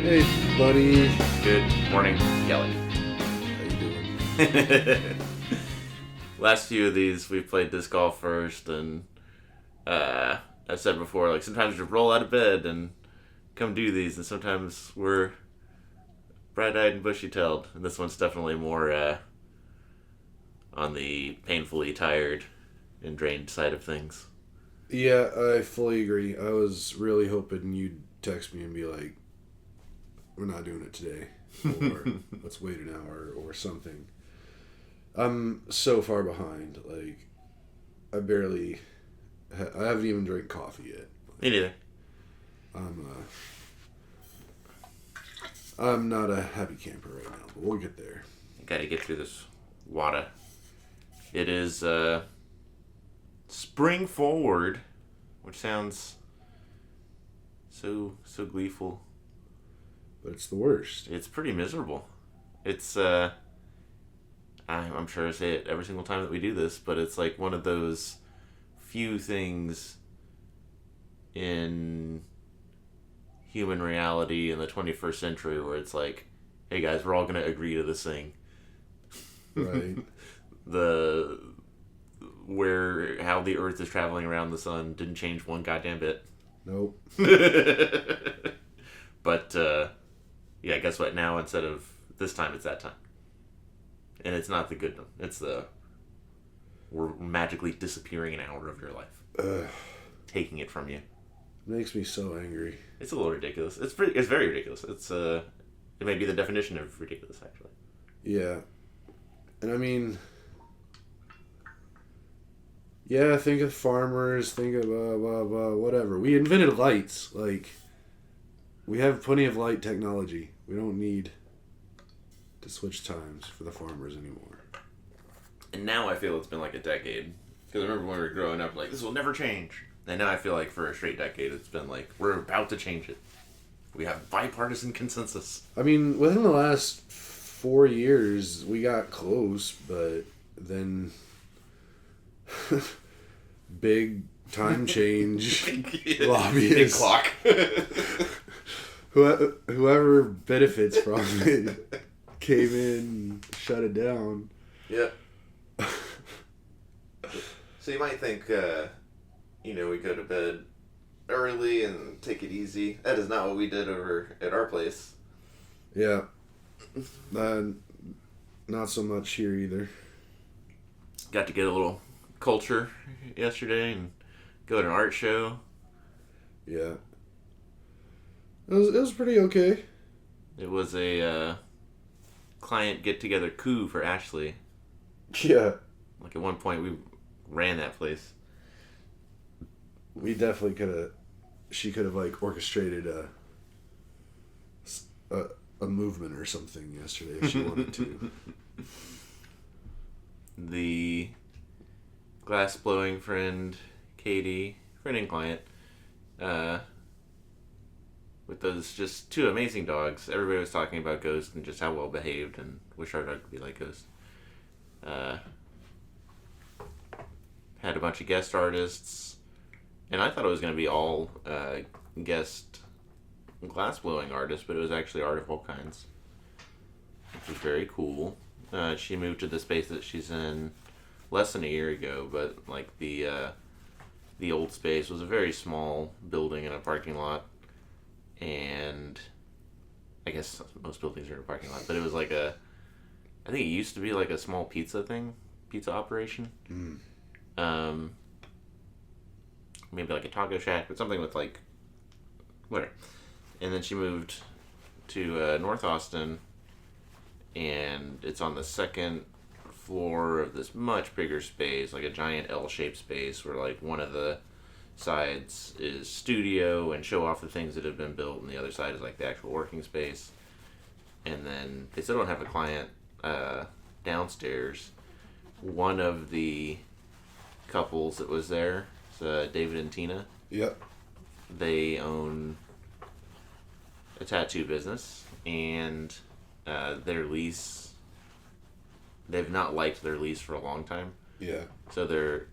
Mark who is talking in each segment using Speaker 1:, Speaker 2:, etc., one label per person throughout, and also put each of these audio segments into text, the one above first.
Speaker 1: Hey, buddy.
Speaker 2: Good morning, Kelly.
Speaker 1: How you doing?
Speaker 2: Last few of these, we played disc golf first, and I've said before, like, sometimes you roll out of bed and come do these, and sometimes we're bright-eyed and bushy-tailed, and this one's definitely more on the painfully tired and drained side of things.
Speaker 1: Yeah, I fully agree. I was really hoping you'd text me and be like, we're not doing it today, or let's wait an hour, or something. I'm so far behind. Like, I haven't even drank coffee yet.
Speaker 2: Me neither.
Speaker 1: I'm not a happy camper right now, but we'll get there.
Speaker 2: Gotta get through this WADA. It is Spring Forward, which sounds so gleeful.
Speaker 1: But it's the worst.
Speaker 2: It's pretty miserable. It's I'm sure I say it every single time that we do this, but it's like one of those few things in human reality in the 21st century where it's like, hey guys, we're all gonna agree to this thing.
Speaker 1: Right.
Speaker 2: How the Earth is traveling around the sun didn't change one goddamn bit.
Speaker 1: Nope.
Speaker 2: But yeah, guess what? Now instead of this time, it's that time, and it's not the good one. It's we're magically disappearing an hour of your life, taking it from you.
Speaker 1: Makes me so angry.
Speaker 2: It's a little ridiculous. It's very ridiculous. It may be the definition of ridiculous, actually.
Speaker 1: Yeah. And I mean, yeah, think of farmers, think of whatever. We invented lights. Like, we have plenty of light technology. We don't need to switch times for the farmers anymore.
Speaker 2: And now I feel it's been like a decade. Because I remember when we were growing up, like, this will never change. And now I feel like for a straight decade, it's been like, we're about to change it. We have bipartisan consensus.
Speaker 1: I mean, within the last 4 years, we got close, but then big time change, lobbyists,
Speaker 2: big clock.
Speaker 1: whoever benefits from it came in and shut it down.
Speaker 2: Yeah. So you might think, we go to bed early and take it easy. That is not what we did over at our place.
Speaker 1: Yeah. Not so much here either.
Speaker 2: Got to get a little culture yesterday and go to an art show.
Speaker 1: Yeah. It was pretty okay.
Speaker 2: It was a client get-together coup for Ashley.
Speaker 1: Yeah.
Speaker 2: Like, at one point, we ran that place.
Speaker 1: We definitely could have... She could have, like, orchestrated a movement or something yesterday if she wanted to.
Speaker 2: The glass-blowing friend, Katie, friend and client, with those just two amazing dogs. Everybody was talking about Ghost and just how well behaved, and wish our dog could be like Ghost. Had a bunch of guest artists, and I thought it was going to be all guest glass-blowing artists, but it was actually art of all kinds, which was very cool. She moved to the space that she's in less than a year ago, but like the old space was a very small building in a parking lot, and I guess most buildings are in a parking lot, but it was like I think it used to be like a small pizza operation. Maybe like a taco shack, but something with like whatever. And then she moved to North Austin, and it's on the second floor of this much bigger space, like a giant L-shaped space where like one of the sides is studio and show off the things that have been built, and the other side is like the actual working space. And then they still don't have a client downstairs. One of the couples that was there, David and Tina.
Speaker 1: Yep.
Speaker 2: They own a tattoo business, and their lease, they've not liked their lease for a long time.
Speaker 1: Yeah.
Speaker 2: So they're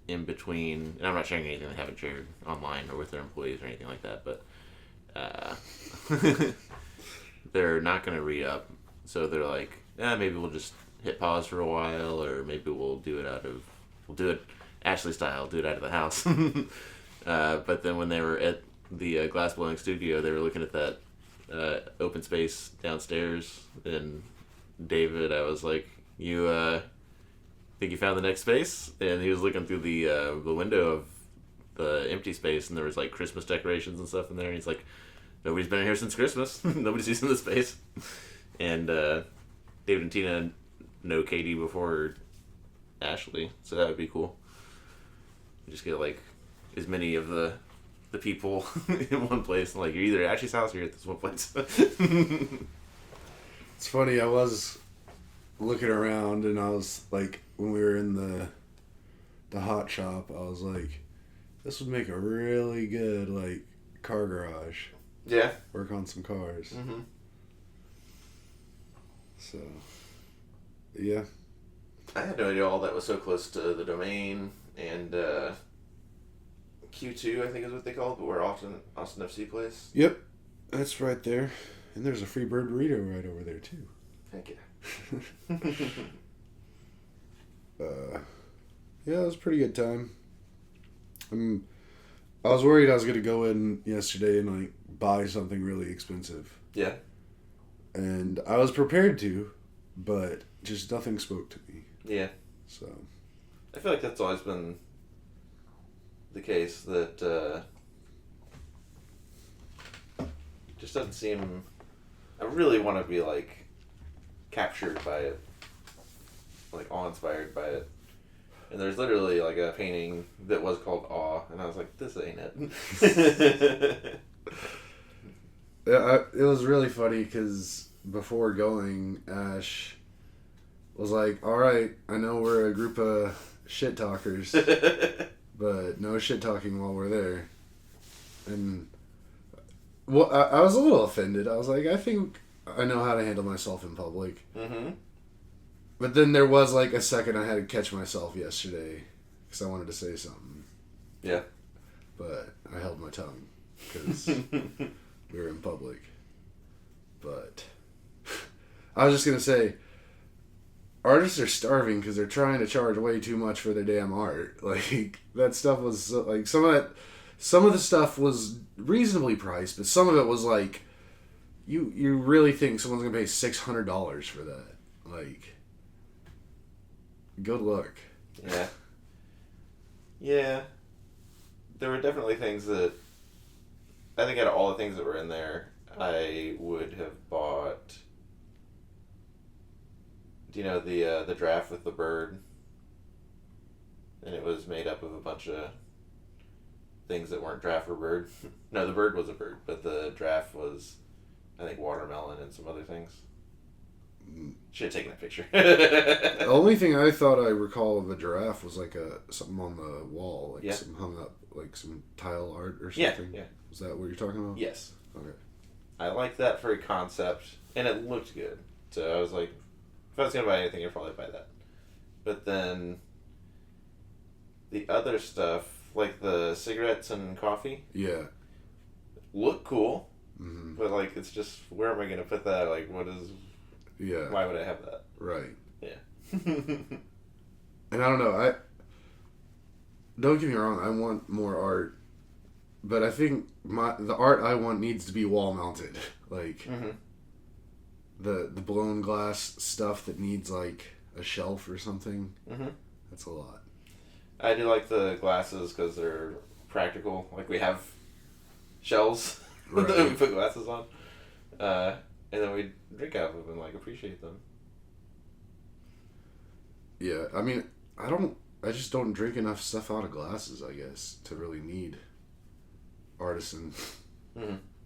Speaker 2: in between, and I'm not sharing anything they haven't shared online or with their employees or anything like that, but they're not going to re-up. So they're like, maybe we'll just hit pause for a while, or maybe we'll do it Ashley style, do it out of the house. But then when they were at the glass blowing studio, they were looking at that open space downstairs, and David, I was like, you think you found the next space? And he was looking through the window of the empty space, and there was like Christmas decorations and stuff in there, and he's like, nobody's been in here since Christmas. Nobody's using the space. And David and Tina know Katie before Ashley, so that would be cool. Just get like as many of the people in one place, and like you're either at Ashley's house or you're at this one place.
Speaker 1: It's funny, I was looking around and I was like, when we were in the hot shop, I was like, this would make a really good like car garage.
Speaker 2: Yeah.
Speaker 1: Work on some cars.
Speaker 2: Mm-hmm.
Speaker 1: So, yeah.
Speaker 2: I had no idea all that was so close to the Domain and Q2, I think is what they call it, but where Austin FC plays.
Speaker 1: Yep, that's right there. And there's a Freebird burrito right over there, too.
Speaker 2: Thank you.
Speaker 1: Yeah, it was a pretty good time. I was worried I was going to go in yesterday and like buy something really expensive.
Speaker 2: Yeah.
Speaker 1: And I was prepared to, but just nothing spoke to me.
Speaker 2: Yeah.
Speaker 1: So.
Speaker 2: I feel like that's always been the case, that just doesn't seem... I really want to be like captured by it, like awe-inspired by it. And there's literally like a painting that was called Awe, and I was like, this ain't it.
Speaker 1: Yeah, it was really funny because before going, Ash was like, all right, I know we're a group of shit talkers, but no shit talking while we're there. And well, I was a little offended. I was like, I think I know how to handle myself in public.
Speaker 2: Mm-hmm.
Speaker 1: But then there was like a second I had to catch myself yesterday because I wanted to say something.
Speaker 2: Yeah.
Speaker 1: But I held my tongue because we were in public. But I was just going to say, artists are starving because they're trying to charge way too much for their damn art. Like, that stuff was, like, some of the stuff was reasonably priced, but some of it was like, you really think someone's going to pay $600 for that? Like, good luck.
Speaker 2: Yeah. Yeah. There were definitely things that, I think out of all the things that were in there, I would have bought. Do you know the draft with the bird? And it was made up of a bunch of things that weren't giraffe or bird. No, the bird was a bird, but the draft was, I think, watermelon and some other things. Should have taken a picture.
Speaker 1: The only thing I thought I recall of a giraffe was like something on the wall, like some hung up, like some tile art or something.
Speaker 2: Yeah.
Speaker 1: Was that what you're talking about?
Speaker 2: Yes.
Speaker 1: Okay.
Speaker 2: I liked that for a concept, and it looked good. So I was like, if I was gonna buy anything, I'd probably buy that. But then the other stuff, like the cigarettes and coffee, look cool. Mm-hmm. But like, it's just, where am I gonna put that? Like, what is? Yeah. Why would I have that?
Speaker 1: Right.
Speaker 2: Yeah.
Speaker 1: And I don't know. Don't get me wrong. I want more art, but I think the art I want needs to be wall mounted. Like the blown glass stuff that needs like a shelf or something. Mm-hmm. That's a lot.
Speaker 2: I do like the glasses because they're practical. Like, we have shelves that we put glasses on. And then we drink out of them and, like, appreciate them.
Speaker 1: Yeah, I mean, I just don't drink enough stuff out of glasses, I guess, to really need artisan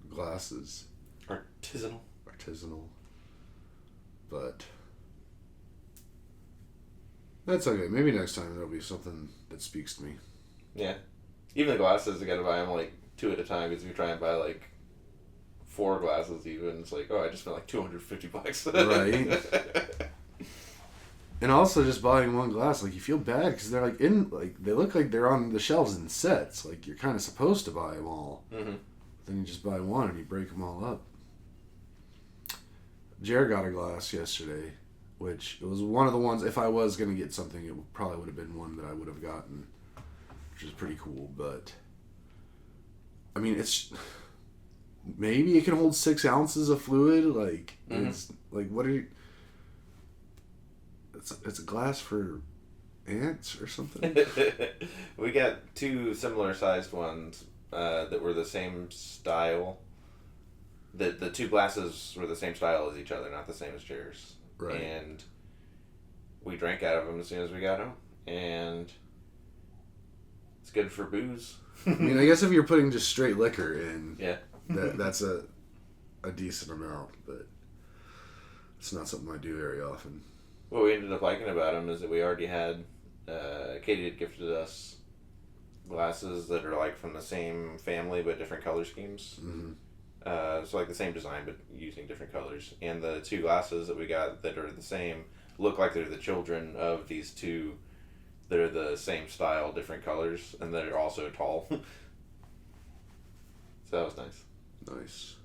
Speaker 1: glasses. Artisanal. But that's okay. Maybe next time there'll be something that speaks to me.
Speaker 2: Yeah. Even the glasses, I gotta buy them, like, 2 at a time, because if you try and buy, like, 4 glasses even, it's like, oh, I just spent like $250.
Speaker 1: Right. And also just buying one glass, like, you feel bad because they're like they look like they're on the shelves in sets. Like, you're kind of supposed to buy them all. Mm-hmm. Then you just buy one and you break them all up. Jared got a glass yesterday, which it was one of the ones. If I was gonna get something, it probably would have been one that I would have gotten, which is pretty cool. But I mean, it's maybe it can hold 6 ounces of fluid. Like it's like what are you? It's a glass for ants or something.
Speaker 2: We got 2 similar sized ones that were the same style. The 2 glasses were the same style as each other, not the same as Jared's.
Speaker 1: Right.
Speaker 2: And we drank out of them as soon as we got home, and it's good for booze.
Speaker 1: I mean, I guess if you're putting just straight liquor in,
Speaker 2: Yeah,
Speaker 1: that's a decent amount, but it's not something I do very often.
Speaker 2: what we ended up liking about them is that we already had Katie had gifted us glasses that are like from the same family but different color schemes.
Speaker 1: Mm-hmm.
Speaker 2: So like the same design but using different colors. And the 2 glasses that we got that are the same look like they're the children of these 2 that are the same style, different colors, and that are also tall. So that was nice.
Speaker 1: Nice.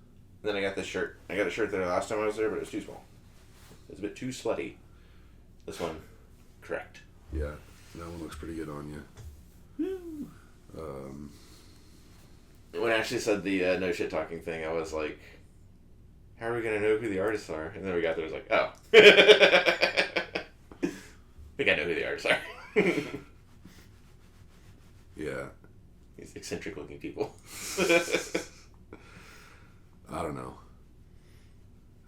Speaker 2: And then I got this shirt. I got a shirt there last time I was there, but it was too small. It was a bit too slutty. This one, correct.
Speaker 1: Yeah, that one looks pretty good on you.
Speaker 2: When Ashley said the no shit talking thing, I was like, how are we going to know who the artists are? And then we got there, I was like, oh. I think I know who the artists are.
Speaker 1: Yeah.
Speaker 2: These eccentric looking people.
Speaker 1: I don't know.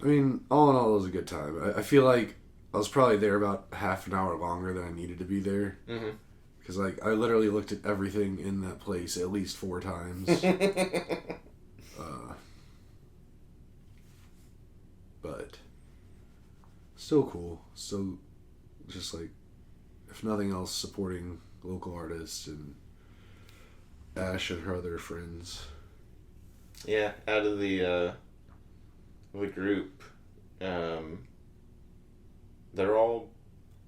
Speaker 1: I mean, all in all, it was a good time. I feel like I was probably there about half an hour longer than I needed to be there.
Speaker 2: Mm-hmm.
Speaker 1: Because, like, I literally looked at everything in that place at least 4 times. But still cool. Still just, like, if nothing else, supporting local artists and Ash and her other friends.
Speaker 2: Yeah, out of the group, they're all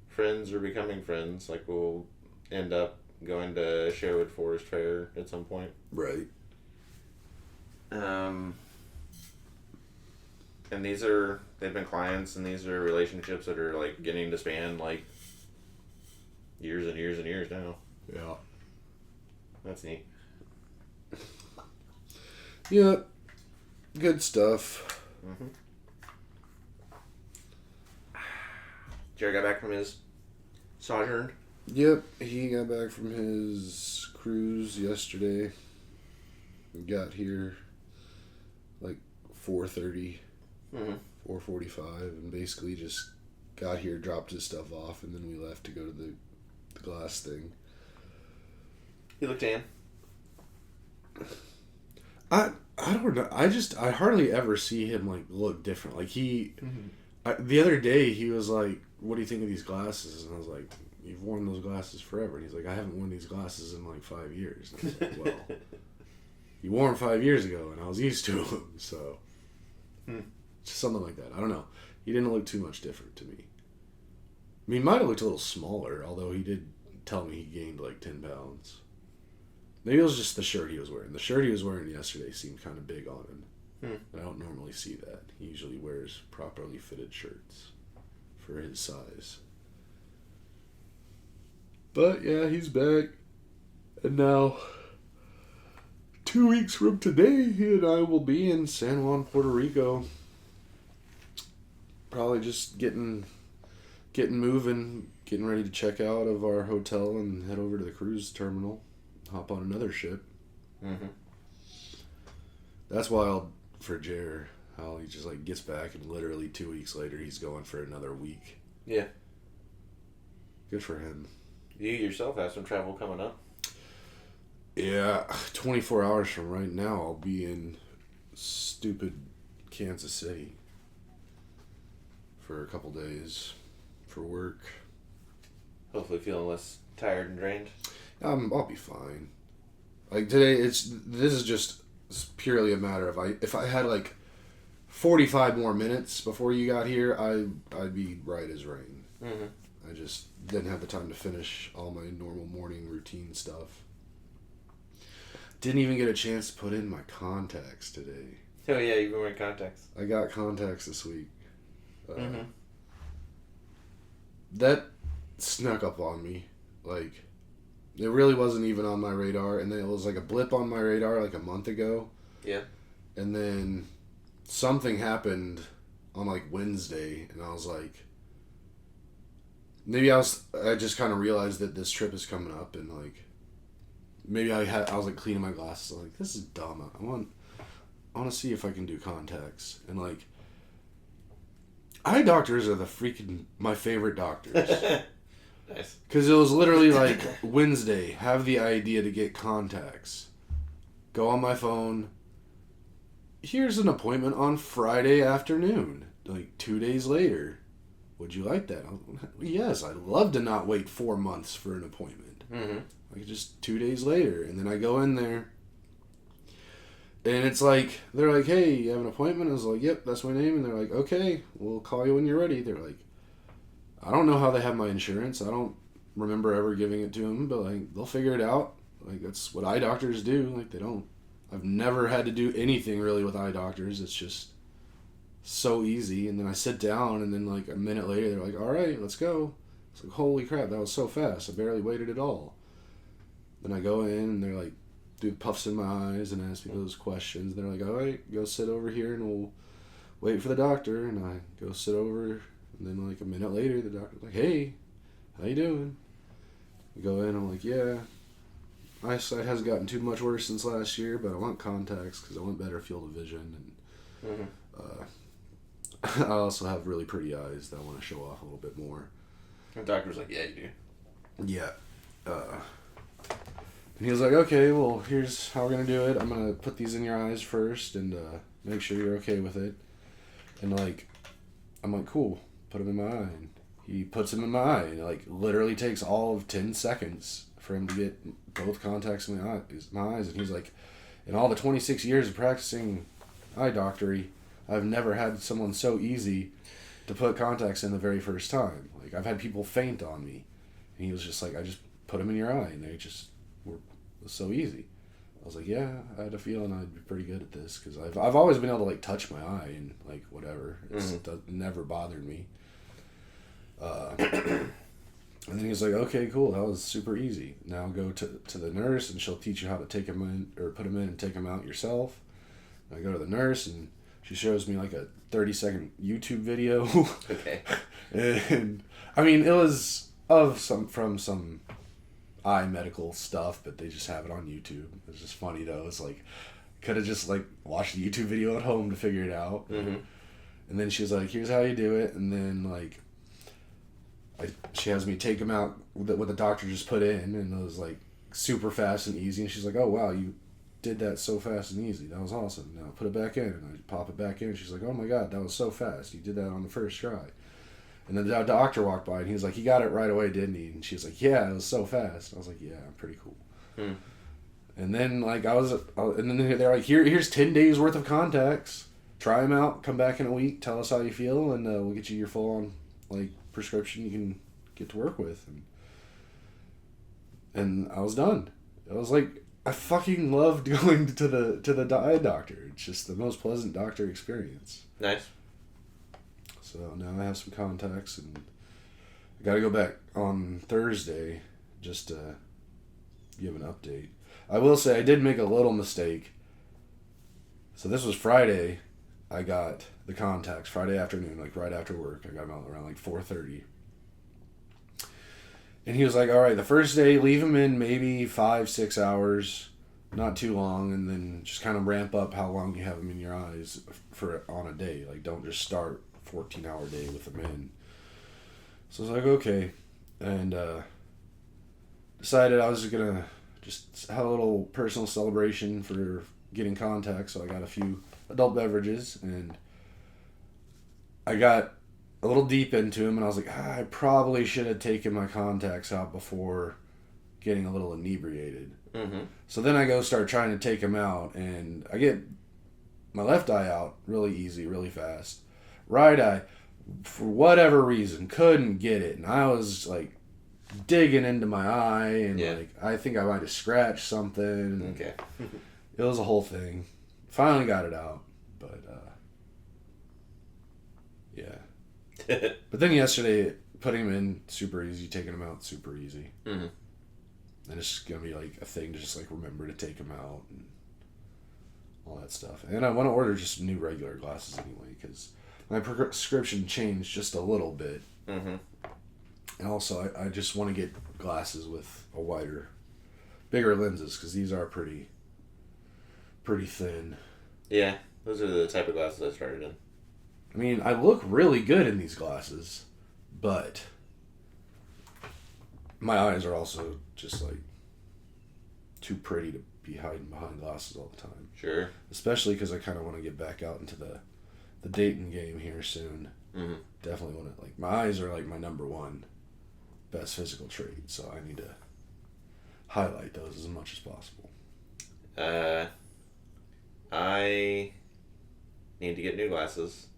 Speaker 2: friends or becoming friends. Like, we'll end up going to Sherwood Forest Fair at some point.
Speaker 1: Right.
Speaker 2: And they've been clients, and these are relationships that are, like, getting to span, like, years and years and years now.
Speaker 1: Yeah.
Speaker 2: That's neat.
Speaker 1: Yeah. Good stuff.
Speaker 2: Mm-hmm. Jared got back from his sojourn.
Speaker 1: Yep, he got back from his cruise yesterday. Got here like 4:30, 4:45, and basically just got here, dropped his stuff off, and then we left to go to the glass thing.
Speaker 2: He looked tan.
Speaker 1: I don't know. I hardly ever see him like look different. Like the other day he was like, "What do you think of these glasses?" And I was like, "You've worn those glasses forever." And he's like, "I haven't worn these glasses in like 5 years." And I was like, "Well, you wore them 5 years ago, and I was used to them, so just something like that." I don't know. He didn't look too much different to me. I mean, he might have looked a little smaller, although he did tell me he gained like 10 pounds. Maybe it was just the shirt he was wearing. The shirt he was wearing yesterday seemed kind of big on him. I don't normally see that. He usually wears properly fitted shirts for his size. But yeah, he's back. And now, 2 weeks from today, he and I will be in San Juan, Puerto Rico. Probably just getting moving, getting ready to check out of our hotel and head over to the cruise terminal. Hop on another ship.
Speaker 2: Mm-hmm.
Speaker 1: That's wild for Jer, how he just like gets back and literally 2 weeks later he's going for another week.
Speaker 2: Yeah.
Speaker 1: Good for him.
Speaker 2: You yourself have some travel coming up.
Speaker 1: Yeah, 24 hours from right now I'll be in stupid Kansas City for a couple days for work.
Speaker 2: Hopefully feeling less tired and drained.
Speaker 1: I'll be fine. Like today, this is just purely a matter of if I had like 45 more minutes before you got here, I'd be right as rain.
Speaker 2: Mm-hmm.
Speaker 1: I just didn't have the time to finish all my normal morning routine stuff. Didn't even get a chance to put in my contacts today.
Speaker 2: Oh yeah, you've been wearing contacts.
Speaker 1: I got contacts this week. That snuck up on me. Like, it really wasn't even on my radar, and then it was like a blip on my radar like a month ago.
Speaker 2: Yeah.
Speaker 1: And then something happened on like Wednesday, and I was like, maybe I just kind of realized that this trip is coming up, and like, maybe I was like cleaning my glasses. I was like, this is dumb. I want to see if I can do contacts, and like, eye doctors are my favorite doctors.
Speaker 2: Nice.
Speaker 1: Because it was literally like Wednesday, have the idea to get contacts. Go on my phone. Here's an appointment on Friday afternoon. Like 2 days later. Would you like that? Yes, I'd love to not wait 4 months for an appointment. Like just 2 days later. And then I go in there. And it's like, they're like, hey, you have an appointment? I was like, yep, that's my name. And they're like, okay, we'll call you when you're ready. They're like, I don't know how they have my insurance. I don't remember ever giving it to them, but like they'll figure it out. Like that's what eye doctors do. Like I've never had to do anything really with eye doctors. It's just so easy. And then I sit down, and then like a minute later, they're like, all right, let's go. It's like, holy crap, that was so fast. I barely waited at all. Then I go in, and they're like, do puffs in my eyes and ask me those questions. They're like, all right, go sit over here, and we'll wait for the doctor. And I go sit over. And then like a minute later, the doctor's like, hey, how you doing? We go in, I'm like, yeah, my eyesight hasn't gotten too much worse since last year, but I want contacts because I want better field of vision. And I also have really pretty eyes that I want to show off a little bit more.
Speaker 2: The doctor's like, yeah, you do.
Speaker 1: Yeah. And he was like, okay, well, here's how we're going to do it. I'm going to put these in your eyes first and make sure you're okay with it. And like, I'm like, cool. Put them in my eye. And he puts them in my eye. And it like literally takes all of 10 seconds for him to get both contacts in my eyes. And he's like, in all the 26 years of practicing eye doctory, I've never had someone so easy to put contacts in the very first time. Like I've had people faint on me. And he was just like, I just put them in your eye. And they just were it was so easy. I was like, yeah, I had a feeling I'd be pretty good at this. Because I've always been able to like touch my eye and like whatever. It never bothered me. And then he was like, okay, cool, that was super easy. Now go to the nurse and she'll teach you how to take them in or put them in and take them out yourself. And I go to the nurse and she shows me like a 30-second YouTube video.
Speaker 2: Okay.
Speaker 1: And I mean, it was from some eye medical stuff, but they just have it on YouTube. It's just funny though. It's like, could have just like watched the YouTube video at home to figure it out. And then she was like, here's how you do it. And then like, she has me take them out with what the doctor just put in, and it was like super fast and easy. And she's like, oh wow, you did that so fast and easy. That was awesome. Now put it back in. And I pop it back in. And she's like, oh my god, that was so fast. You did that on the first try. And then the doctor walked by and he was like, he got it right away, didn't he? And she was like, yeah, it was so fast. I was like, yeah, pretty cool. And then like and then they're like, here's 10 days worth of contacts. Try them out. Come back in a week. Tell us how you feel, and we'll get you your full on like prescription you can get to work with. And I was done. I was like, I fucking loved going to the eye doctor. It's just the most pleasant doctor experience.
Speaker 2: Nice.
Speaker 1: So now I have some contacts, and I got to go back on Thursday just to give an update. I will say I did make a little mistake. So this was Friday. I got the contacts Friday afternoon, like right after work. I got them out around like 4:30. And he was like, all right, the first day, leave them in maybe 5-6 hours, not too long, and then just kind of ramp up how long you have them in your eyes on a day. Like, don't just start 14-hour day with them in. So I was like, okay. And decided I was going to just have a little personal celebration for getting contacts. So I got a few adult beverages, and I got a little deep into them, and I was like, I probably should have taken my contacts out before getting a little inebriated. So then I go start trying to take them out, and I get my left eye out really easy, really fast. Right eye, for whatever reason, couldn't get it, and I was like digging into my eye, and like I think I might have scratched something.
Speaker 2: Okay.
Speaker 1: It was a whole thing. Finally got it out, but yeah. But then yesterday, putting them in, super easy. Taking them out, super easy.
Speaker 2: Mm-hmm.
Speaker 1: And it's just going to be like a thing to just like remember to take them out and all that stuff. And I want to order just new regular glasses anyway because my prescription changed just a little bit.
Speaker 2: Mm-hmm.
Speaker 1: And also, I just want to get glasses with a bigger lenses because these are pretty thin.
Speaker 2: Yeah, those are the type of glasses I started in.
Speaker 1: I mean, I look really good in these glasses, but my eyes are also just like too pretty to be hiding behind glasses all the time.
Speaker 2: Sure.
Speaker 1: Especially because I kind of want to get back out into the dating game here soon.
Speaker 2: Mm-hmm.
Speaker 1: Definitely want to, like, my eyes are like my number one best physical trait, so I need to highlight those as much as possible.
Speaker 2: I need to get new glasses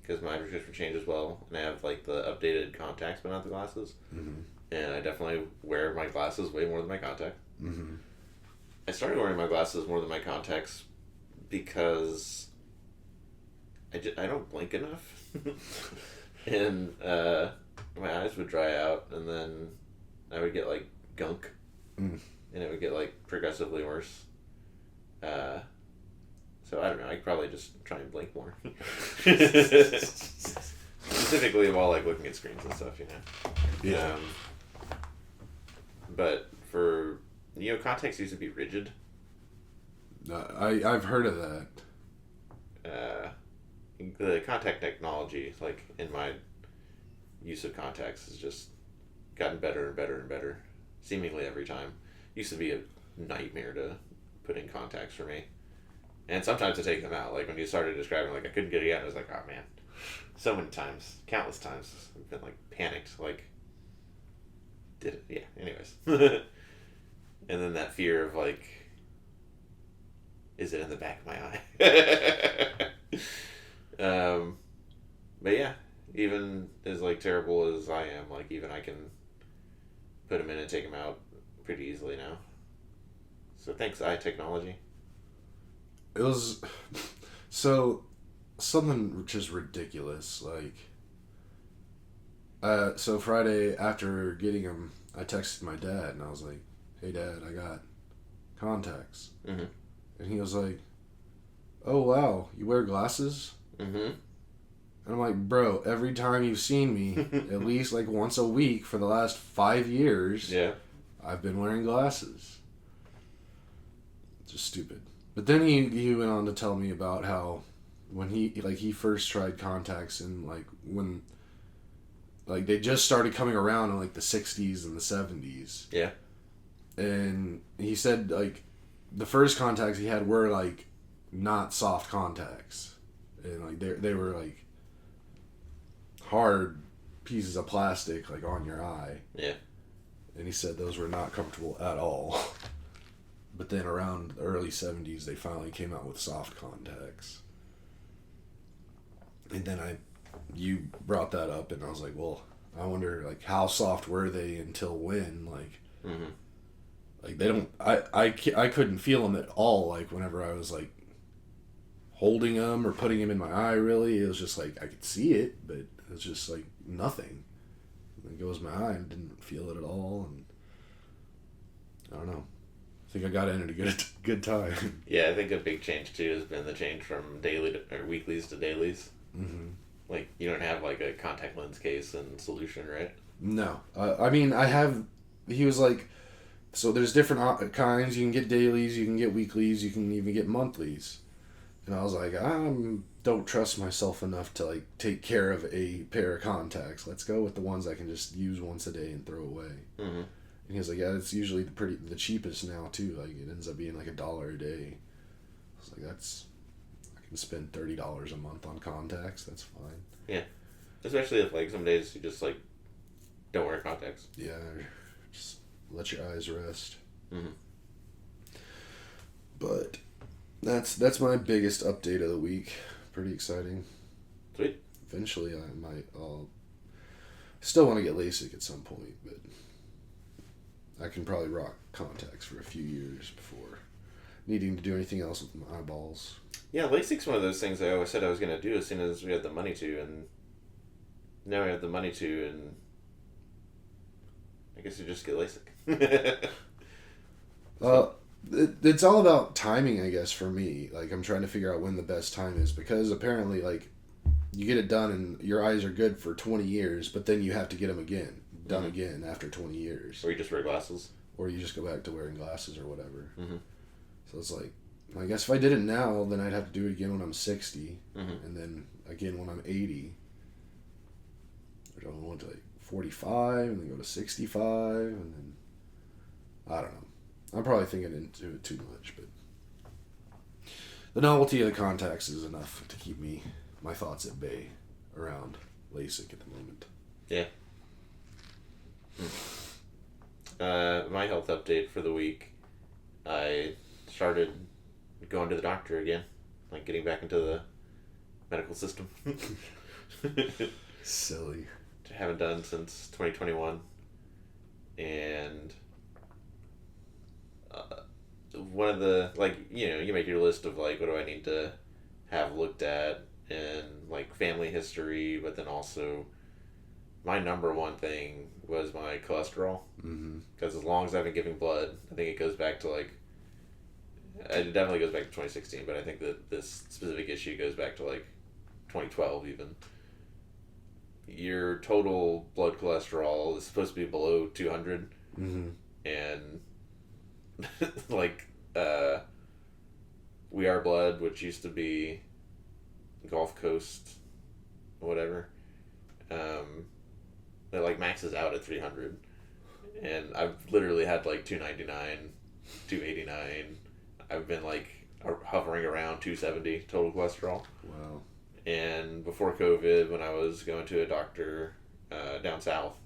Speaker 2: because my prescription changed as well, and I have like the updated contacts but not the glasses.
Speaker 1: Mm-hmm.
Speaker 2: And I definitely wear my glasses way more than my contacts.
Speaker 1: Mm-hmm.
Speaker 2: I started wearing my glasses more than my contacts because I don't blink enough. And my eyes would dry out, and then I would get like gunk, and it would get like progressively worse. So I don't know. I could probably just try and blink more. Specifically while like looking at screens and stuff, you know.
Speaker 1: Yeah.
Speaker 2: But for contacts used to be rigid.
Speaker 1: I've heard of that.
Speaker 2: The contact technology, like in my use of contacts, has just gotten better and better and better, seemingly every time. Used to be a nightmare to put in contacts for me, and sometimes to take them out. Like when you started describing, like I couldn't get it out, I was like, oh man, so many times, countless times, I've been like panicked, like did it? Yeah. Anyways, and then that fear of like, is it in the back of my eye? But yeah, even as like terrible as I am, like even I can put them in and take them out pretty easily now. So thanks, eye technology.
Speaker 1: It was so something just ridiculous. Like, so Friday after getting them, I texted my dad and I was like, "Hey Dad, I got contacts,"
Speaker 2: Mm-hmm.
Speaker 1: and he was like, "Oh wow, you wear glasses?"
Speaker 2: Mm-hmm.
Speaker 1: And I'm like, bro, every time you've seen me, at least like once a week for the last 5 years,
Speaker 2: Yeah.
Speaker 1: I've been wearing glasses. Just stupid. But then he went on to tell me about how when he first tried contacts and like when like they just started coming around in like the 60s and the 70s.
Speaker 2: Yeah.
Speaker 1: And he said like the first contacts he had were like not soft contacts. And like they were like hard pieces of plastic like on your eye.
Speaker 2: Yeah.
Speaker 1: And he said those were not comfortable at all. But then around the early 70s they finally came out with soft contacts. And then you brought that up and I was like, well, I wonder like how soft were they until when, like
Speaker 2: Mm-hmm.
Speaker 1: like they don't I couldn't feel them at all like whenever I was like holding them or putting them in my eye. Really, it was just like I could see it, but it was just like nothing. And it goes my eye and didn't feel it at all, and I don't know. I think I got in at a good time.
Speaker 2: Yeah, I think a big change too has been the change from daily or weeklies to dailies.
Speaker 1: Mm-hmm.
Speaker 2: Like you don't have like a contact lens case and solution, right?
Speaker 1: No, I mean I have. He was like, so there's different kinds. You can get dailies, you can get weeklies, you can even get monthlies. And I was like, I don't trust myself enough to like take care of a pair of contacts. Let's go with the ones I can just use once a day and throw away.
Speaker 2: Mm-hmm.
Speaker 1: And he was like, yeah, it's usually the cheapest now too. Like it ends up being like $1 a day. I was like, I can spend $30 a month on contacts. That's fine.
Speaker 2: Yeah, especially if like some days you just like don't wear contacts.
Speaker 1: Yeah, just let your eyes rest.
Speaker 2: Mm-hmm.
Speaker 1: But that's my biggest update of the week. Pretty exciting.
Speaker 2: Sweet.
Speaker 1: Eventually, I'll still want to get LASIK at some point, but I can probably rock contacts for a few years before needing to do anything else with my eyeballs.
Speaker 2: Yeah, LASIK's one of those things I always said I was going to do as soon as we had the money to, and now I have the money to, and I guess you just get LASIK.
Speaker 1: It's all about timing, I guess, for me. Like, I'm trying to figure out when the best time is, because apparently, like, you get it done and your eyes are good for 20 years, but then you have to get them done again after 20 years.
Speaker 2: Or you just wear glasses.
Speaker 1: Or you just go back to wearing glasses or whatever.
Speaker 2: Mm-hmm.
Speaker 1: So it's like, I guess if I did it now, then I'd have to do it again when I'm 60,
Speaker 2: Mm-hmm.
Speaker 1: and then again when I'm 80. Or do I want to, like, 45, and then go to 65, and then, I don't know. I'm probably thinking into it too much, but the novelty of the contacts is enough to keep my thoughts at bay around LASIK at the moment.
Speaker 2: Yeah. My health update for the week, I started going to the doctor again, like getting back into the medical system.
Speaker 1: Silly.
Speaker 2: Haven't done since 2021, and one of the, like, you make your list of, like, what do I need to have looked at, and, like, family history, but then also my number one thing was my cholesterol, because as long as I've been giving blood, I think it goes back to, like, it definitely goes back to 2016, but I think that this specific issue goes back to, like, 2012 even. Your total blood cholesterol is supposed to be below 200, and like, We Are Blood, which used to be Gulf Coast, whatever, that, like, maxes out at 300, and I've literally had, like, 299, 289. I've been, like, hovering around 270 total cholesterol.
Speaker 1: Wow.
Speaker 2: And before COVID, when I was going to a doctor down south,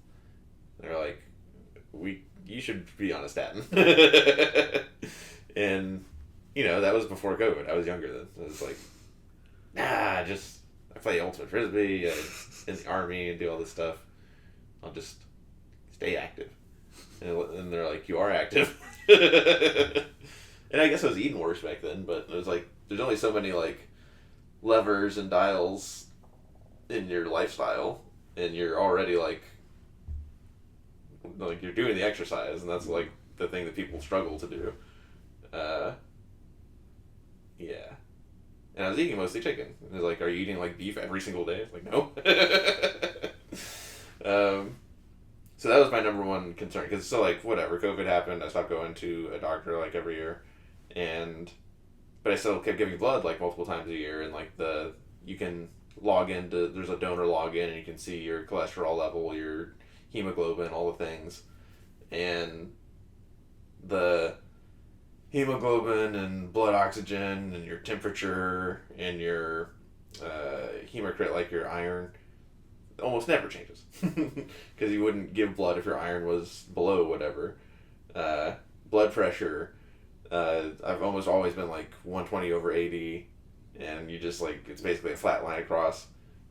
Speaker 2: they're like, you should be on a statin. And, that was before COVID. I was younger then. I was like, I play ultimate frisbee, in the army, and do all this stuff. I'll just stay active. And they're like, you are active. And I guess I was eating worse back then, but it was like, there's only so many, like, levers and dials in your lifestyle, and you're already, like you're doing the exercise, and that's, like, the thing that people struggle to do. Yeah. And I was eating mostly chicken. It was like, are you eating, like, beef every single day? It's like, no. So that was my number one concern, because so, like, whatever, COVID happened, I stopped going to a doctor, like, every year, but I still kept giving blood, like, multiple times a year, and, like, you can log into, there's a donor login, and you can see your cholesterol level, your hemoglobin, all the things, and the hemoglobin and blood oxygen and your temperature and your hematocrit, like your iron, almost never changes, because you wouldn't give blood if your iron was below whatever. Blood pressure, I've almost always been, like, 120/80, and you just, like, it's basically a flat line across.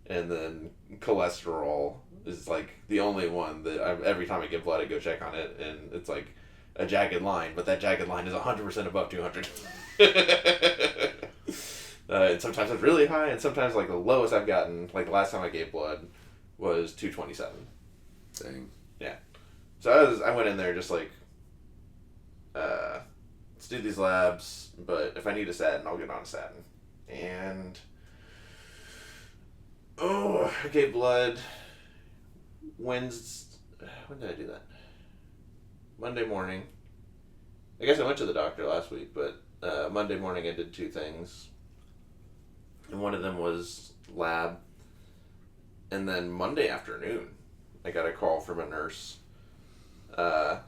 Speaker 2: And then cholesterol is, like, the only one that every time I give blood, I go check on it, and it's, like, a jagged line, but that jagged line is 100% above 200. And sometimes it's really high, and sometimes, like, the lowest I've gotten, like, the last time I gave blood was 227.
Speaker 1: Dang.
Speaker 2: Yeah. So I went in there just, like, let's do these labs, but if I need a statin, I'll get on a statin. And I gave blood when did I do that? Monday morning. I guess I went to the doctor last week, but Monday morning I did two things. And one of them was lab. And then Monday afternoon, I got a call from a nurse. And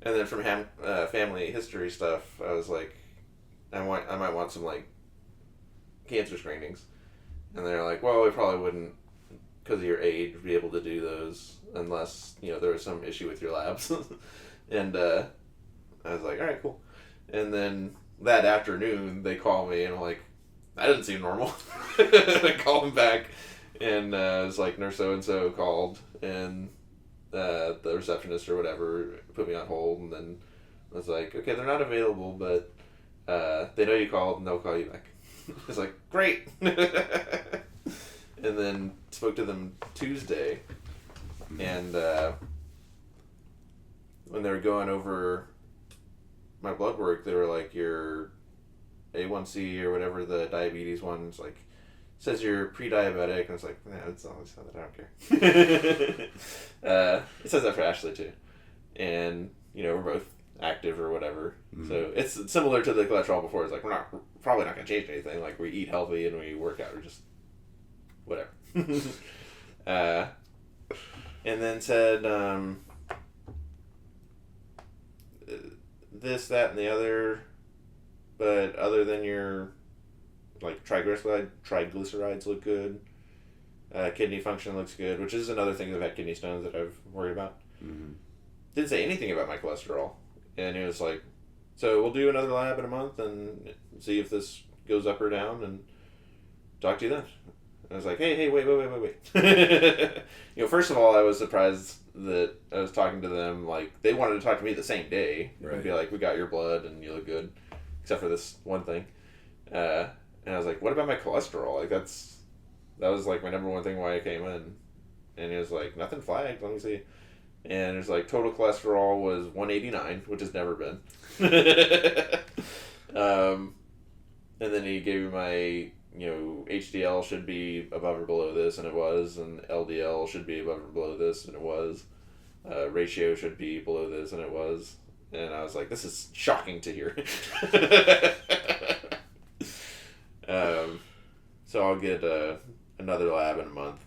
Speaker 2: then from family history stuff, I was like, I might want some, like, cancer screenings. And they're like, well, we probably wouldn't, because of your age, be able to do those unless, there was some issue with your labs. And I was like, all right, cool. And then that afternoon, they call me, and I'm like, that doesn't seem normal. And I call them back, and it was like, nurse so-and-so called, and the receptionist or whatever put me on hold, and then I was like, okay, they're not available, but they know you called, and they'll call you back. It's like, great. And and then spoke to them Tuesday, and when they were going over my blood work, they were like, your A1C or whatever the diabetes one's like, says you're pre-diabetic, and I was like, nah, that's all it said. I don't care. It says that for Ashley too, and we're both active or whatever. Mm-hmm. So it's similar to the cholesterol before. It's like we're probably not going to change anything. Like we eat healthy and we work out, or just whatever. And then said this, that, and the other, but other than your like triglycerides look good. Kidney function looks good, which is another thing. I've had kidney stones that I've worried about. Mm-hmm. Didn't say anything about my cholesterol. And it was like, so we'll do another lab in a month and see if this goes up or down and talk to you then. I was like, hey, wait. First of all, I was surprised that I was talking to them, like, they wanted to talk to me the same day. Right. And be like, we got your blood and you look good, except for this one thing. And I was like, what about my cholesterol? Like, that was, like, my number one thing why I came in. And he was like, nothing flagged, let me see. And it's like, total cholesterol was 189, which has never been. And then he gave me my, HDL should be above or below this, and it was. And LDL should be above or below this, and it was. Ratio should be below this, and it was. And I was like, this is shocking to hear. So I'll get another lab in a month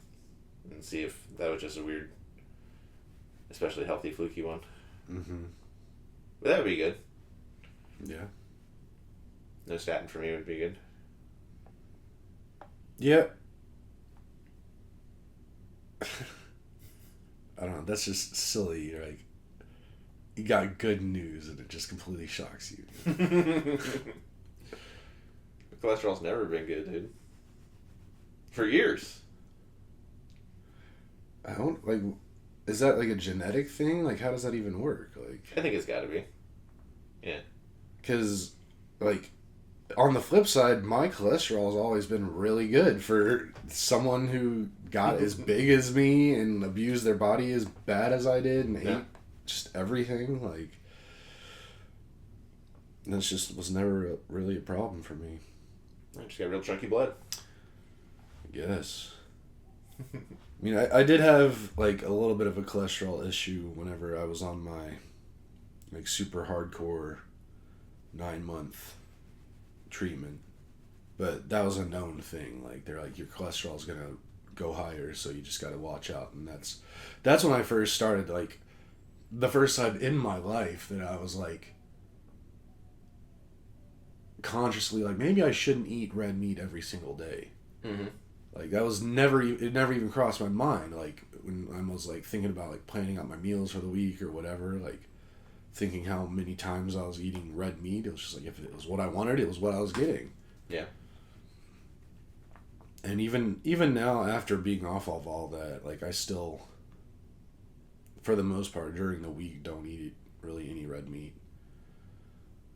Speaker 2: and see if that was just a weird, especially healthy, fluky one. Mm-hmm. But that would be good.
Speaker 1: Yeah.
Speaker 2: No statin for me would be good.
Speaker 1: Yep. I don't know. That's just silly. You're like, you got good news and it just completely shocks you.
Speaker 2: Cholesterol's never been good, dude. For years.
Speaker 1: I don't, like, is that like a genetic thing? Like, how does that even work? Like,
Speaker 2: I think it's gotta be. Yeah.
Speaker 1: Because, like, on the flip side, my cholesterol has always been really good for someone who got as big as me and abused their body as bad as I did and ate just everything. Like, that just was never really a problem for me.
Speaker 2: I just got real chunky blood.
Speaker 1: I guess. I mean, I did have, like, a little bit of a cholesterol issue whenever I was on my, like, super hardcore 9-month treatment. But that was a known thing. Like, they're like, your cholesterol's going to go higher, so you just got to watch out. And that's when I first started, like, the first time in my life that I was, like, consciously, like, maybe I shouldn't eat red meat every single day. Mm-hmm. Like, that was it never even crossed my mind. Like, when I was, like, thinking about, like, planning out my meals for the week or whatever, like, thinking how many times I was eating red meat, it was just like, if it was what I wanted, it was what I was getting.
Speaker 2: Yeah.
Speaker 1: And even now, after being off of all that, like, I still, for the most part, during the week, don't eat really any red meat.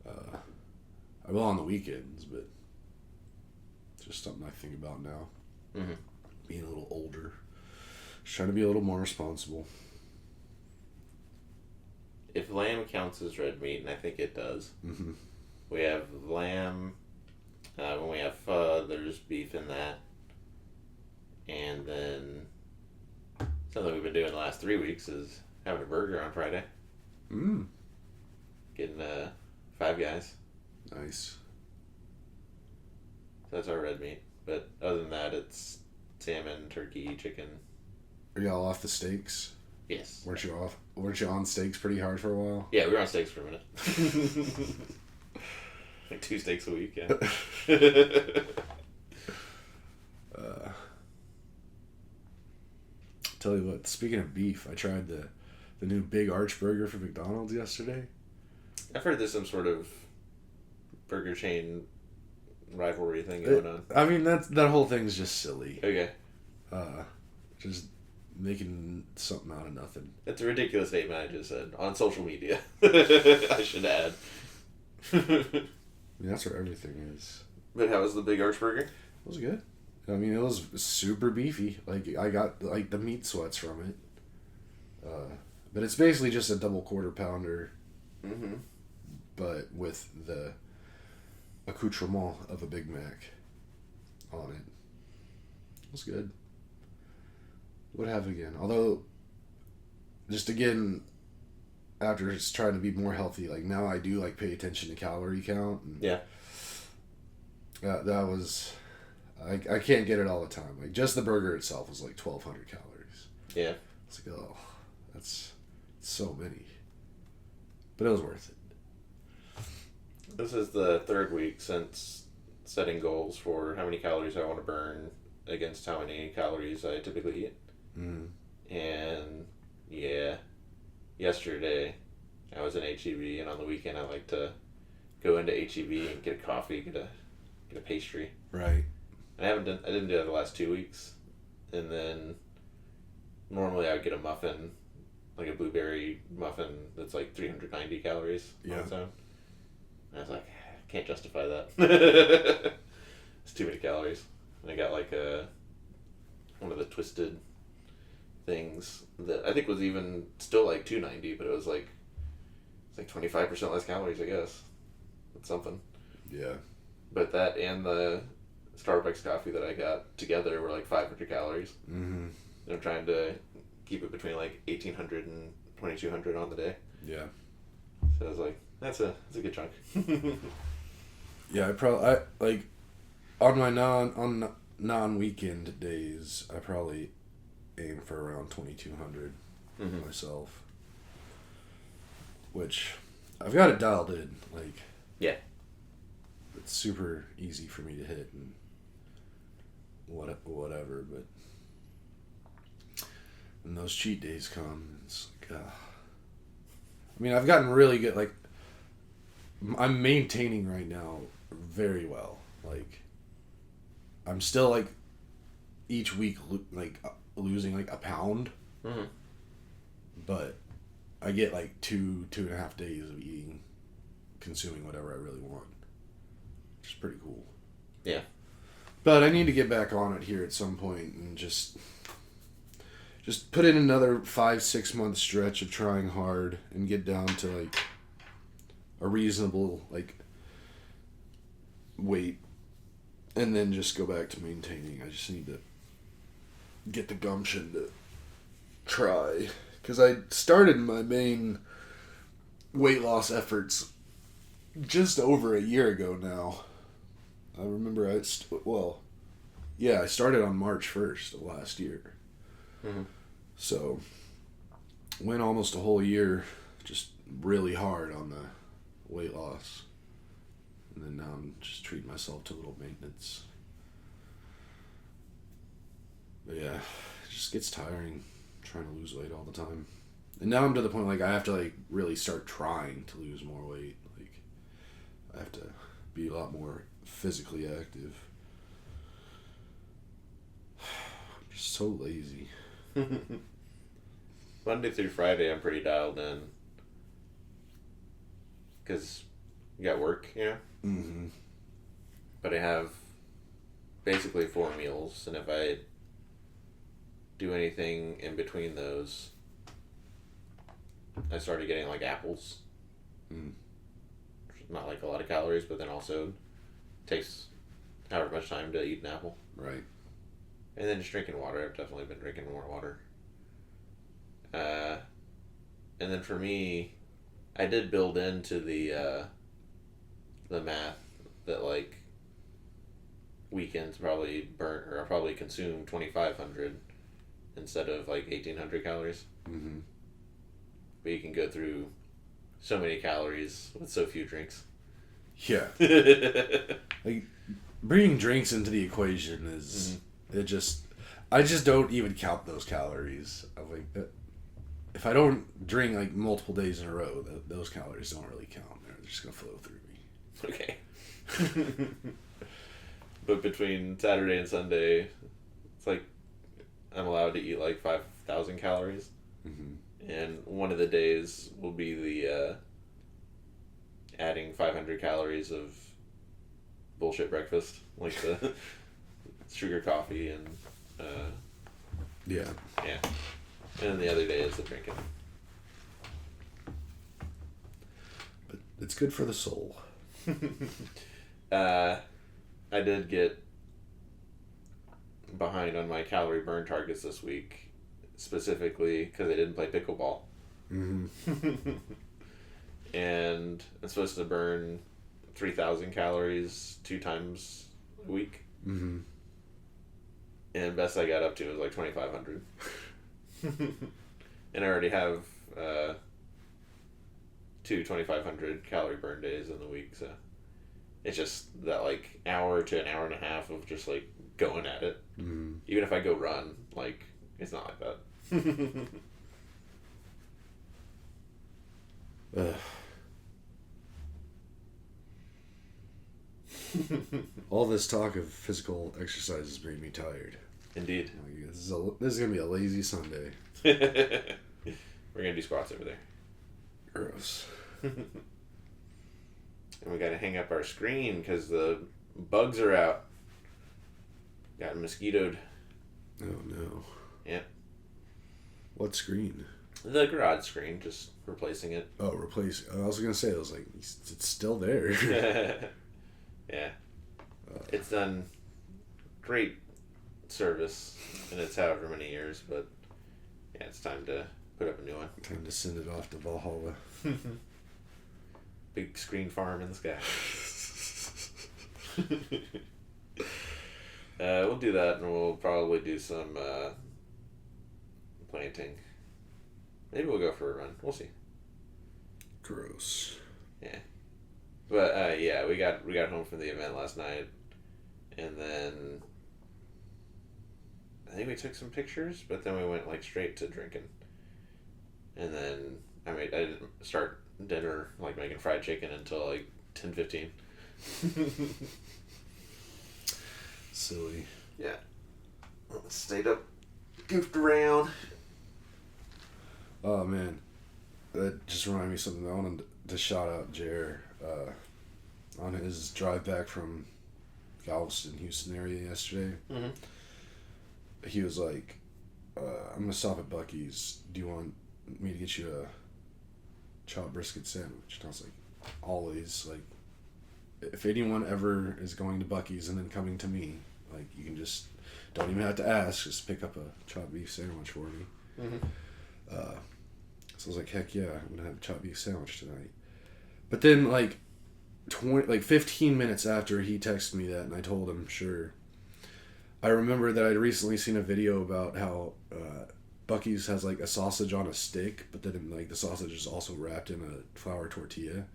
Speaker 1: I will on the weekends, but it's just something I think about now. Mm-hmm. Being a little older. Just trying to be a little more responsible.
Speaker 2: If lamb counts as red meat, and I think it does, mm-hmm. We have lamb. When we have pho, there's beef in that. And then something we've been doing the last 3 weeks is having a burger on Friday. Getting Five Guys.
Speaker 1: Nice.
Speaker 2: So that's our red meat. But other than that, it's salmon, turkey, chicken.
Speaker 1: Are y'all off the steaks?
Speaker 2: Yes.
Speaker 1: Weren't you on steaks pretty hard for a while?
Speaker 2: Yeah, we were on steaks for a minute. Like 2 steaks a week, yeah.
Speaker 1: Tell you what, speaking of beef, I tried the new Big Arch burger from McDonald's yesterday.
Speaker 2: I've heard there's some sort of burger chain rivalry thing going on.
Speaker 1: I mean, that whole thing's just silly.
Speaker 2: Okay.
Speaker 1: Just making something out of nothing.
Speaker 2: It's a ridiculous statement I just said on social media. I should add.
Speaker 1: I mean, that's where everything is.
Speaker 2: But how was the Big Arch burger?
Speaker 1: It was good. I mean, it was super beefy. Like, I got, like, the meat sweats from it. But it's basically just a double quarter pounder,
Speaker 2: Mm-hmm.
Speaker 1: but with the accoutrement of a Big Mac on it. It was good. Would have again. Although, just again, after just trying to be more healthy, like, now I do, like, pay attention to calorie count. And
Speaker 2: Yeah.
Speaker 1: that was... I can't get it all the time. Like, just the burger itself was like 1,200 calories.
Speaker 2: Yeah.
Speaker 1: It's like, oh, that's so many. But it was worth it.
Speaker 2: This is the third week since setting goals for how many calories I want to burn against how many calories I typically eat.
Speaker 1: Mm.
Speaker 2: And yeah, yesterday I was in HEB, and on the weekend I like to go into HEB and get a coffee, get a pastry.
Speaker 1: Right.
Speaker 2: I didn't do that the last 2 weeks, and then normally I would get a muffin, like a blueberry muffin that's like 390 calories on its own. And I was like, I can't justify that. It's too many calories. And I got like one of the twisted things that I think was even still like 290, but it's like 25% less calories, I guess. That's something.
Speaker 1: Yeah.
Speaker 2: But that and the Starbucks coffee that I got together were like 500 calories.
Speaker 1: Mm-hmm.
Speaker 2: And I'm trying to keep it between like 1,800 and 2,200 on the day.
Speaker 1: Yeah.
Speaker 2: So I was like, that's a good chunk.
Speaker 1: Yeah, I like on my non-weekend days, I probably aim for around 2,200 myself. Which I've got it dialed in. Like,
Speaker 2: yeah,
Speaker 1: it's super easy for me to hit and whatever. But when those cheat days come, it's like, I mean, I've gotten really good. Like, I'm maintaining right now very well. Like, I'm still like each week losing like a pound, but I get like 2.5 days of consuming whatever I really want, which is pretty cool.
Speaker 2: Yeah.
Speaker 1: But I need to get back on it here at some point and just put in another 5-6 month stretch of trying hard and get down to like a reasonable like weight, and then just go back to maintaining. I just need to get the gumption to try, because I started my main weight loss efforts just over a year ago now. I remember I started on March 1st of last year.
Speaker 2: Mm-hmm.
Speaker 1: So went almost a whole year just really hard on the weight loss. And then now I'm just treating myself to a little maintenance. But yeah, it just gets tiring trying to lose weight all the time. And now I'm to the point like I have to like really start trying to lose more weight. Like I have to be a lot more physically active. I'm just so lazy.
Speaker 2: Monday through Friday, I'm pretty dialed in. Because you got work, you know?
Speaker 1: Mm-hmm.
Speaker 2: But I have basically 4 meals, and if I do anything in between those, I started getting like apples. Not like a lot of calories, but then also takes however much time to eat an apple.
Speaker 1: Right.
Speaker 2: And then just drinking water. I've definitely been drinking more water. And then for me, I did build into the math that like weekends probably burn, or I'll probably consume 2,500 instead of like 1,800 calories.
Speaker 1: Mm-hmm.
Speaker 2: But you can go through so many calories with so few drinks.
Speaker 1: Yeah. Like bringing drinks into the equation is I just don't even count those calories. I'm like, if I don't drink like multiple days in a row, those calories don't really count. They're just gonna flow through me.
Speaker 2: Okay. But between Saturday and Sunday, it's like I'm allowed to eat like 5,000 calories.
Speaker 1: Mm-hmm.
Speaker 2: And one of the days will be the adding 500 calories of bullshit breakfast, like the sugar coffee and
Speaker 1: Yeah.
Speaker 2: yeah. And then the other day is the drinking.
Speaker 1: But it's good for the soul.
Speaker 2: I did get behind on my calorie burn targets this week, specifically because I didn't play pickleball.
Speaker 1: Mm-hmm.
Speaker 2: And I'm supposed to burn 3,000 calories 2 times a week.
Speaker 1: Mm-hmm.
Speaker 2: And best I got up to was like 2,500. And I already have 2 2,500 calorie burn days in the week, so it's just that like hour to an hour and a half of just like going at it.
Speaker 1: Mm-hmm.
Speaker 2: Even if I go run, like it's not like that.
Speaker 1: All this talk of physical exercises made me tired.
Speaker 2: Indeed.
Speaker 1: Like, this is gonna be a lazy Sunday.
Speaker 2: We're gonna do squats over there.
Speaker 1: Gross.
Speaker 2: And we gotta hang up our screen because the bugs are out. Got mosquitoed.
Speaker 1: Oh no.
Speaker 2: Yeah.
Speaker 1: What screen?
Speaker 2: The garage screen, just replacing it.
Speaker 1: Oh, replace. I was gonna say, I was like, it's still there.
Speaker 2: Yeah. It's done great service in its however many years, but yeah, it's time to put up a new one.
Speaker 1: Time to send it off to Valhalla.
Speaker 2: Big screen farm in the sky. We'll do that, and we'll probably do some planting. Maybe we'll go for a run. We'll see.
Speaker 1: Gross.
Speaker 2: Yeah. But yeah, we got home from the event last night, and then I think we took some pictures, but then we went like straight to drinking. And then I didn't start dinner like making fried chicken until like 10:15.
Speaker 1: Silly.
Speaker 2: Yeah. Stayed up, goofed around.
Speaker 1: Oh man, that just reminded me of something. I wanted to shout out Jer on his drive back from Galveston, Houston area yesterday.
Speaker 2: Mm-hmm.
Speaker 1: He was like, "I'm gonna stop at Buc-ee's. Do you want me to get you a chopped brisket sandwich?" And I was like, "Always. Like, if anyone ever is going to Buc-ee's and then coming to me, like, you can just don't even have to ask. Just pick up a chopped beef sandwich for me."
Speaker 2: Mm-hmm.
Speaker 1: So I was like, "Heck yeah, I'm gonna have a chopped beef sandwich tonight." But then like 15 minutes after he texted me that, and I told him sure, I remember that I'd recently seen a video about how Buc-ee's has like a sausage on a stick, but then like the sausage is also wrapped in a flour tortilla.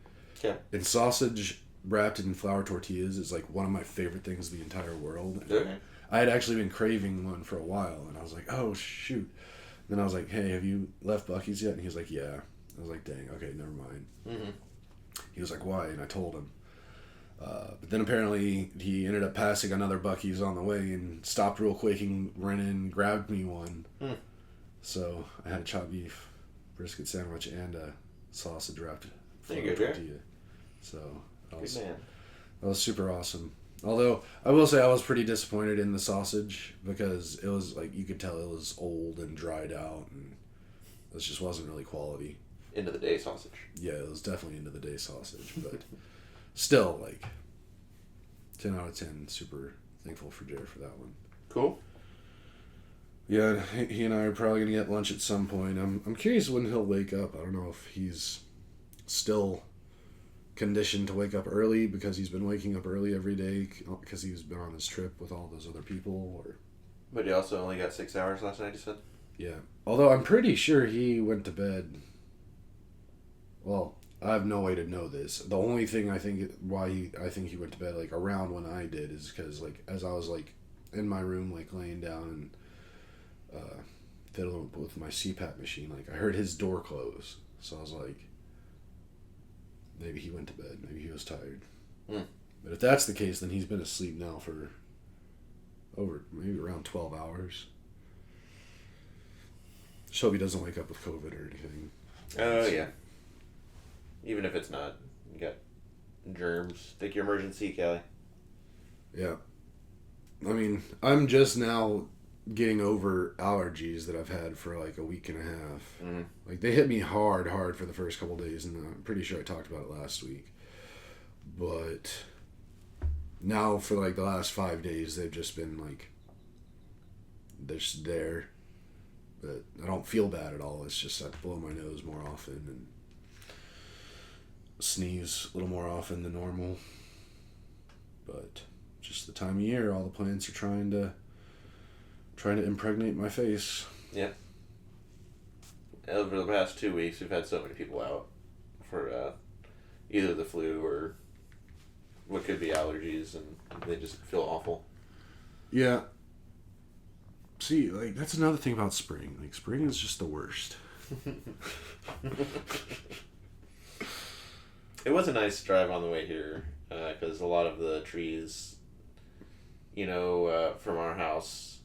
Speaker 2: Yeah.
Speaker 1: And sausage wrapped in flour tortillas is like one of my favorite things in the entire world.
Speaker 2: Okay.
Speaker 1: I had actually been craving one for a while, and I was like, "Oh shoot!" Then I was like, "Hey, have you left Buc-ee's yet?" And he was like, "Yeah." I was like, "Dang, okay, never mind."
Speaker 2: Mm-hmm.
Speaker 1: He was like, "Why?" And I told him. But then apparently he ended up passing another Buc-ee's on the way and stopped real quick and ran in and grabbed me one. Mm. So I had a chopped beef brisket sandwich and a sausage wrapped flour tortilla. So that was super awesome. Although I will say I was pretty disappointed in the sausage because it was like you could tell it was old and dried out, and this just wasn't really quality.
Speaker 2: End of the day sausage.
Speaker 1: Yeah, it was definitely end of the day sausage, but still, like, 10 out of 10. Super thankful for Jared for that one.
Speaker 2: Cool.
Speaker 1: Yeah, he and I are probably gonna get lunch at some point. I'm curious when he'll wake up. I don't know if he's still conditioned to wake up early because he's been waking up early every day because he's been on this trip with all those other people, or.
Speaker 2: But he also only got 6 hours last night, you said?
Speaker 1: Yeah. Although I'm pretty sure he went to bed. Well, I have no way to know this. The only thing I think I think he went to bed like around when I did is because like as I was like in my room like laying down and fiddling with my CPAP machine, like I heard his door close, so I was like, maybe he went to bed, maybe he was tired.
Speaker 2: Mm.
Speaker 1: But if that's the case, then he's been asleep now for over maybe around 12 hours. Just hope he doesn't wake up with COVID or anything.
Speaker 2: Oh yeah. Even if it's not, you got germs. Take your emergency, Kelly.
Speaker 1: Yeah. I mean, I'm just now getting over allergies that I've had for like a week and a half.
Speaker 2: Mm-hmm.
Speaker 1: Like they hit me hard for the first couple days, and I'm pretty sure I talked about it last week. But now for like the last 5 days, they've just been like they're just there. But I don't feel bad at all. It's just I blow my nose more often and sneeze a little more often than normal. But just the time of year, all the plants are trying to impregnate my face.
Speaker 2: Yeah. Over the past 2 weeks, we've had so many people out for either the flu or what could be allergies, and they just feel awful.
Speaker 1: Yeah. See, like that's another thing about spring. Like spring is just the worst.
Speaker 2: It was a nice drive on the way here because a lot of the trees, from our house,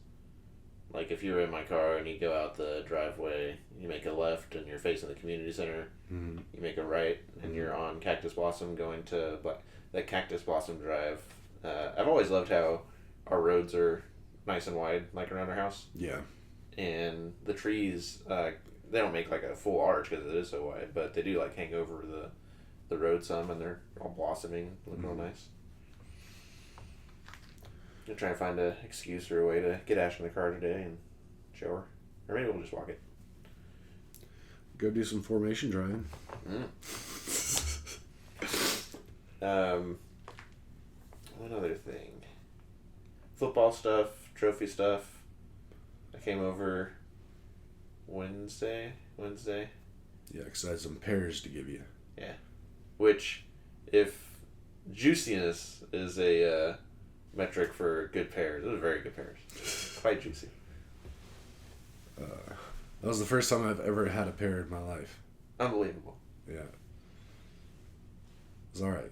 Speaker 2: like if you're in my car and you go out the driveway, you make a left and you're facing the community center.
Speaker 1: Mm-hmm.
Speaker 2: You make a right and you're on Cactus Blossom going to that Cactus Blossom drive. I've always loved how our roads are nice and wide, like around our house.
Speaker 1: Yeah.
Speaker 2: And the trees, they don't make like a full arch because it is so wide, but they do like hang over the road some, and they're all blossoming, look real nice. I'm trying to find an excuse or a way to get Ash in the car today and show her, or maybe we'll just walk it.
Speaker 1: Go do some formation drying.
Speaker 2: One other thing. Football stuff, trophy stuff. I came over Wednesday.
Speaker 1: Yeah, because I had some pears to give you.
Speaker 2: Yeah. Which, if juiciness is a metric for good pears, those are very good pears. Quite juicy.
Speaker 1: That was the first time I've ever had a pear in my life.
Speaker 2: Unbelievable.
Speaker 1: Yeah. It was alright.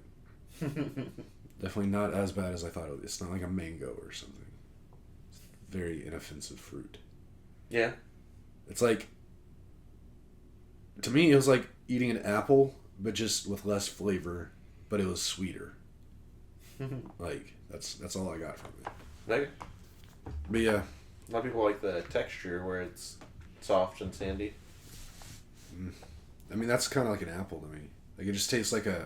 Speaker 1: Definitely not as bad as I thought it would be. It's not like a mango or something. It's very inoffensive fruit.
Speaker 2: Yeah.
Speaker 1: It's like, to me, it was like eating an apple, but just with less flavor, but it was sweeter. Like, that's all I got from it.
Speaker 2: Okay.
Speaker 1: But yeah.
Speaker 2: A lot of people like the texture where it's soft and sandy.
Speaker 1: I mean, that's kind of like an apple to me. Like, it just tastes like an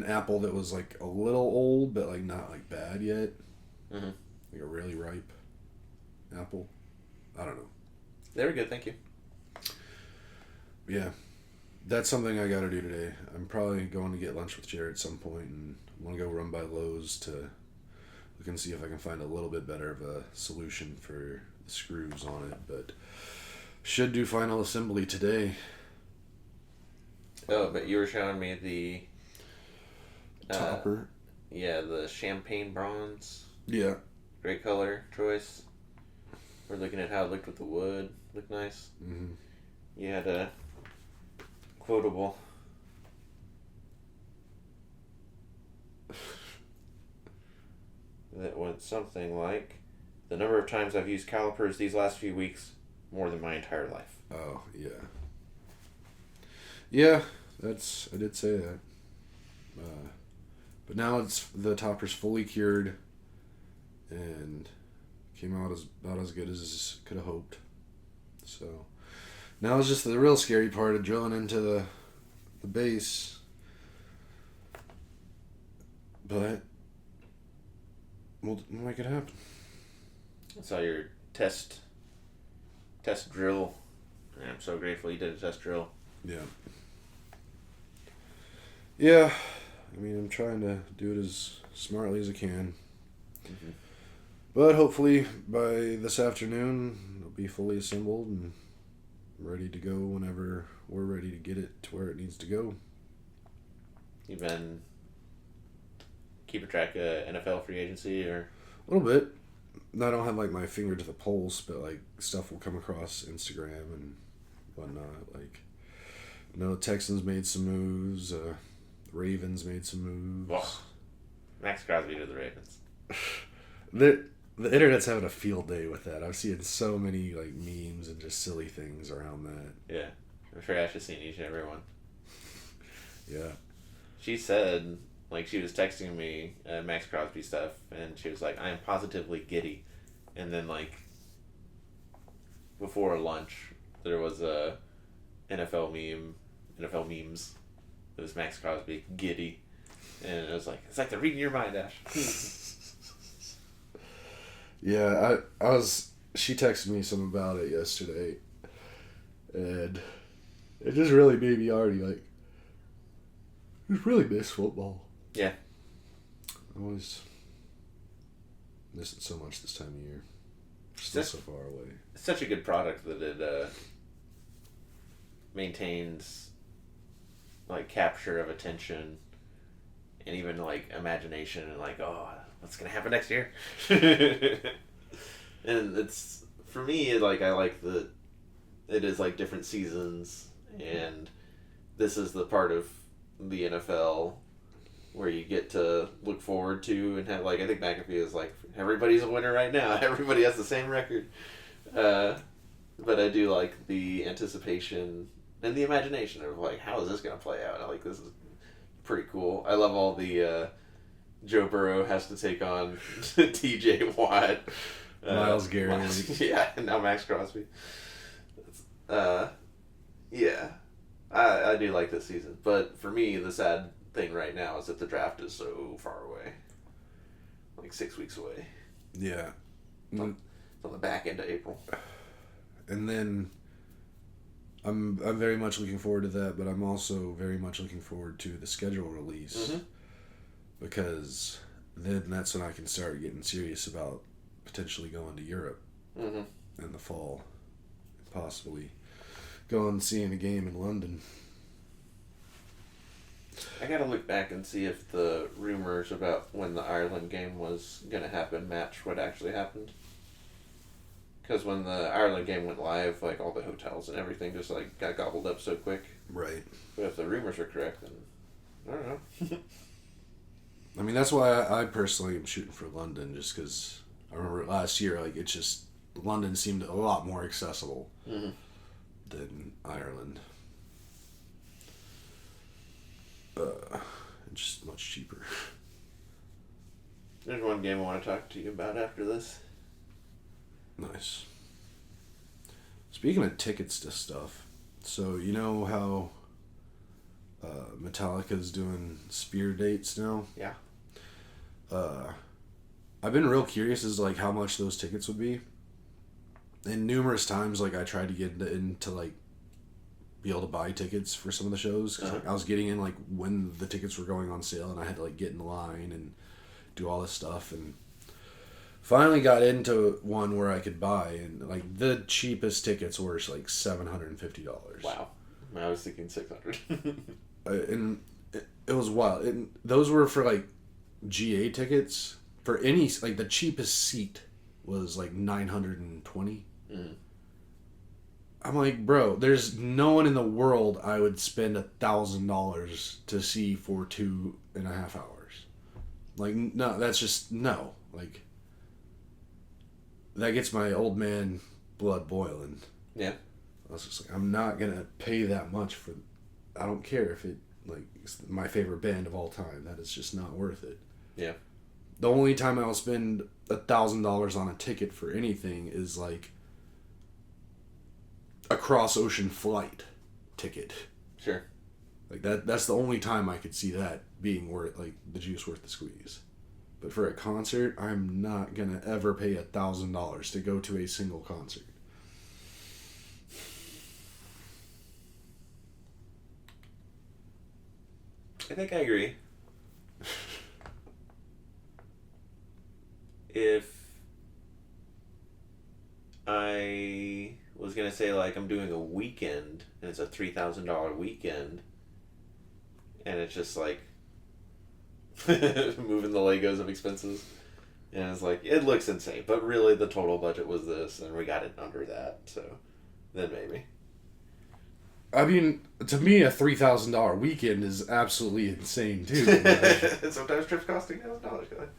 Speaker 1: apple that was like a little old, but like not like bad yet.
Speaker 2: Mm-hmm.
Speaker 1: Like a really ripe apple. I don't know.
Speaker 2: They were good, thank you.
Speaker 1: Yeah, that's something I got to do today. I'm probably going to get lunch with Jared at some point, and I'm going to go run by Lowe's to look and see if I can find a little bit better of a solution for the screws on it. But should do final assembly today.
Speaker 2: Oh, but you were showing me the
Speaker 1: Topper.
Speaker 2: Yeah, the champagne bronze.
Speaker 1: Yeah.
Speaker 2: Great color choice. We're looking at how it looked with the wood. Looked nice.
Speaker 1: Mm-hmm.
Speaker 2: You had a quotable. That went something like, the number of times I've used calipers these last few weeks, more than my entire life.
Speaker 1: Oh, yeah. Yeah, I did say that. But now the topper's fully cured and came out about as good as could have hoped. So now it's just the real scary part of drilling into the base. But we'll make it happen.
Speaker 2: I saw your test drill. I'm so grateful you did a test drill.
Speaker 1: Yeah. Yeah. I mean, I'm trying to do it as smartly as I can.
Speaker 2: Mm-hmm.
Speaker 1: But hopefully by this afternoon, it'll be fully assembled and ready to go whenever we're ready to get it to where it needs to go.
Speaker 2: You've been keeping track of NFL free agency or?
Speaker 1: A little bit. I don't have like my finger to the pulse, but like stuff will come across Instagram and whatnot. Like, Texans made some moves. Ravens made some moves.
Speaker 2: Well, Max Crosby to the Ravens.
Speaker 1: The internet's having a field day with that. I've seen so many like memes and just silly things around that.
Speaker 2: Yeah, I'm sure Ash has seen each and every one.
Speaker 1: Yeah.
Speaker 2: She said Like, she was texting me Max Crosby stuff, and she was like, I am positively giddy. And then, like, before lunch, there was a NFL memes. It was Max Crosby, giddy. And it was like, it's like they're reading your mind, Ash.
Speaker 1: Yeah, she texted me something about it yesterday. And it just really made me already, like, I just really miss football.
Speaker 2: Yeah.
Speaker 1: I always miss it so much this time of year. Still so far away.
Speaker 2: It's such a good product that it maintains, like, capture of attention and even, like, imagination and, like, oh, what's going to happen next year? And it's, for me, like, I like that it is, like, different seasons, and this is the part of the NFL where you get to look forward to and have, like, I think McAfee is like, everybody's a winner right now. Everybody has the same record. But I do like the anticipation and the imagination of, like, how is this going to play out? Like, this is pretty cool. I love all the Joe Burrow has to take on TJ Watt.
Speaker 1: Myles Garrett.
Speaker 2: Yeah, and now Max Crosby. Yeah. I do like this season. But for me, the sad thing right now is that the draft is so far away. Like 6 weeks away.
Speaker 1: Yeah.
Speaker 2: It's on the back end of April.
Speaker 1: And then I'm very much looking forward to that, but I'm also very much looking forward to the schedule release. Mm-hmm. Because then that's when I can start getting serious about potentially going to Europe in the fall. Possibly going and seeing a game in London.
Speaker 2: I gotta look back and see if the rumors about when the Ireland game was gonna happen match what actually happened. Because when the Ireland game went live, like, all the hotels and everything just, like, got gobbled up so quick.
Speaker 1: Right.
Speaker 2: But if the rumors are correct, then I don't know.
Speaker 1: I mean, that's why I personally am shooting for London, just because I remember last year, like, it's just London seemed a lot more accessible than Ireland. Just much cheaper.
Speaker 2: There's one game I want to talk to you about after this.
Speaker 1: Nice. Speaking of tickets to stuff, so you know how Metallica's doing Spear dates now?
Speaker 2: Yeah.
Speaker 1: I've been real curious as to, like, how much those tickets would be. And numerous times, like, I tried to get into like, be able to buy tickets for some of the shows. Cause, like, I was getting in, like, when the tickets were going on sale, and I had to, like, get in line and do all this stuff. And finally got into one where I could buy, and, like, the cheapest tickets were, like, $750.
Speaker 2: Wow. I was thinking $600.
Speaker 1: And it was wild. And those were for, like, GA tickets. For any, like, the cheapest seat was, like, $920. I'm like, bro, there's no one in the world I would spend $1,000 to see for 2.5 hours. Like, no, that's just, no. Like, that gets my old man blood boiling.
Speaker 2: Yeah.
Speaker 1: I was just like, I'm not going to pay that much for, I don't care if it, like, it's my favorite band of all time. That is just not worth it.
Speaker 2: Yeah.
Speaker 1: The only time I'll spend $1,000 on a ticket for anything is, like, a cross-ocean flight ticket.
Speaker 2: Sure.
Speaker 1: Like, that's the only time I could see that being worth, like, the juice worth the squeeze. But for a concert, I'm not gonna ever pay $1,000 to go to a single concert.
Speaker 2: I think I agree. If I was going to say, like, I'm doing a weekend, and it's a $3,000 weekend, and it's just, like, moving the Legos of expenses, and it's like, it looks insane, but really the total budget was this, and we got it under that, so then maybe.
Speaker 1: I mean, to me, a $3,000 weekend is absolutely insane, too.
Speaker 2: Sometimes trips cost $3,000.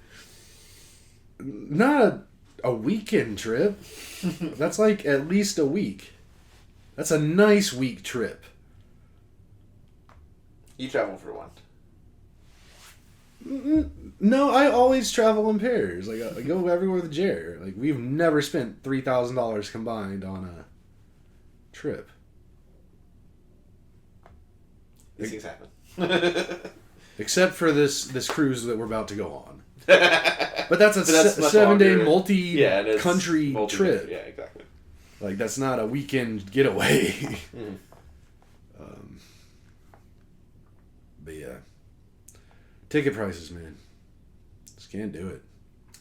Speaker 1: Not a weekend trip. That's like at least a week. That's a nice week trip.
Speaker 2: You travel for one.
Speaker 1: No, I always travel in pairs. Like I go everywhere with Jer. Like we've never spent $3,000 combined on a trip.
Speaker 2: These things happen.
Speaker 1: Except for this cruise that we're about to go on. But that's a 7-day multi-country trip.
Speaker 2: Yeah, exactly.
Speaker 1: Like that's not a weekend getaway.
Speaker 2: Mm.
Speaker 1: But yeah, ticket prices, man, just can't do it.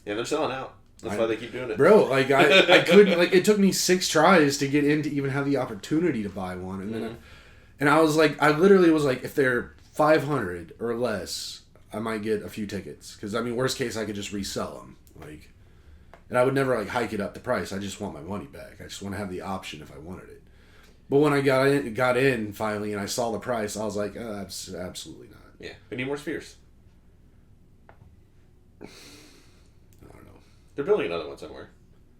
Speaker 2: Yeah, they're selling out. That's why they keep doing it,
Speaker 1: bro. Like I couldn't. Like it took me 6 tries to get in to even have the opportunity to buy one, and then and I was like, I literally was like, if they're 500 or less, I might get a few tickets. Because, I mean, worst case, I could just resell them. Like, and I would never, like, hike it up the price. I just want my money back. I just want to have the option if I wanted it. But when I got in finally and I saw the price, I was like, absolutely not.
Speaker 2: Yeah. We need more spheres.
Speaker 1: I don't know.
Speaker 2: They're building another one somewhere.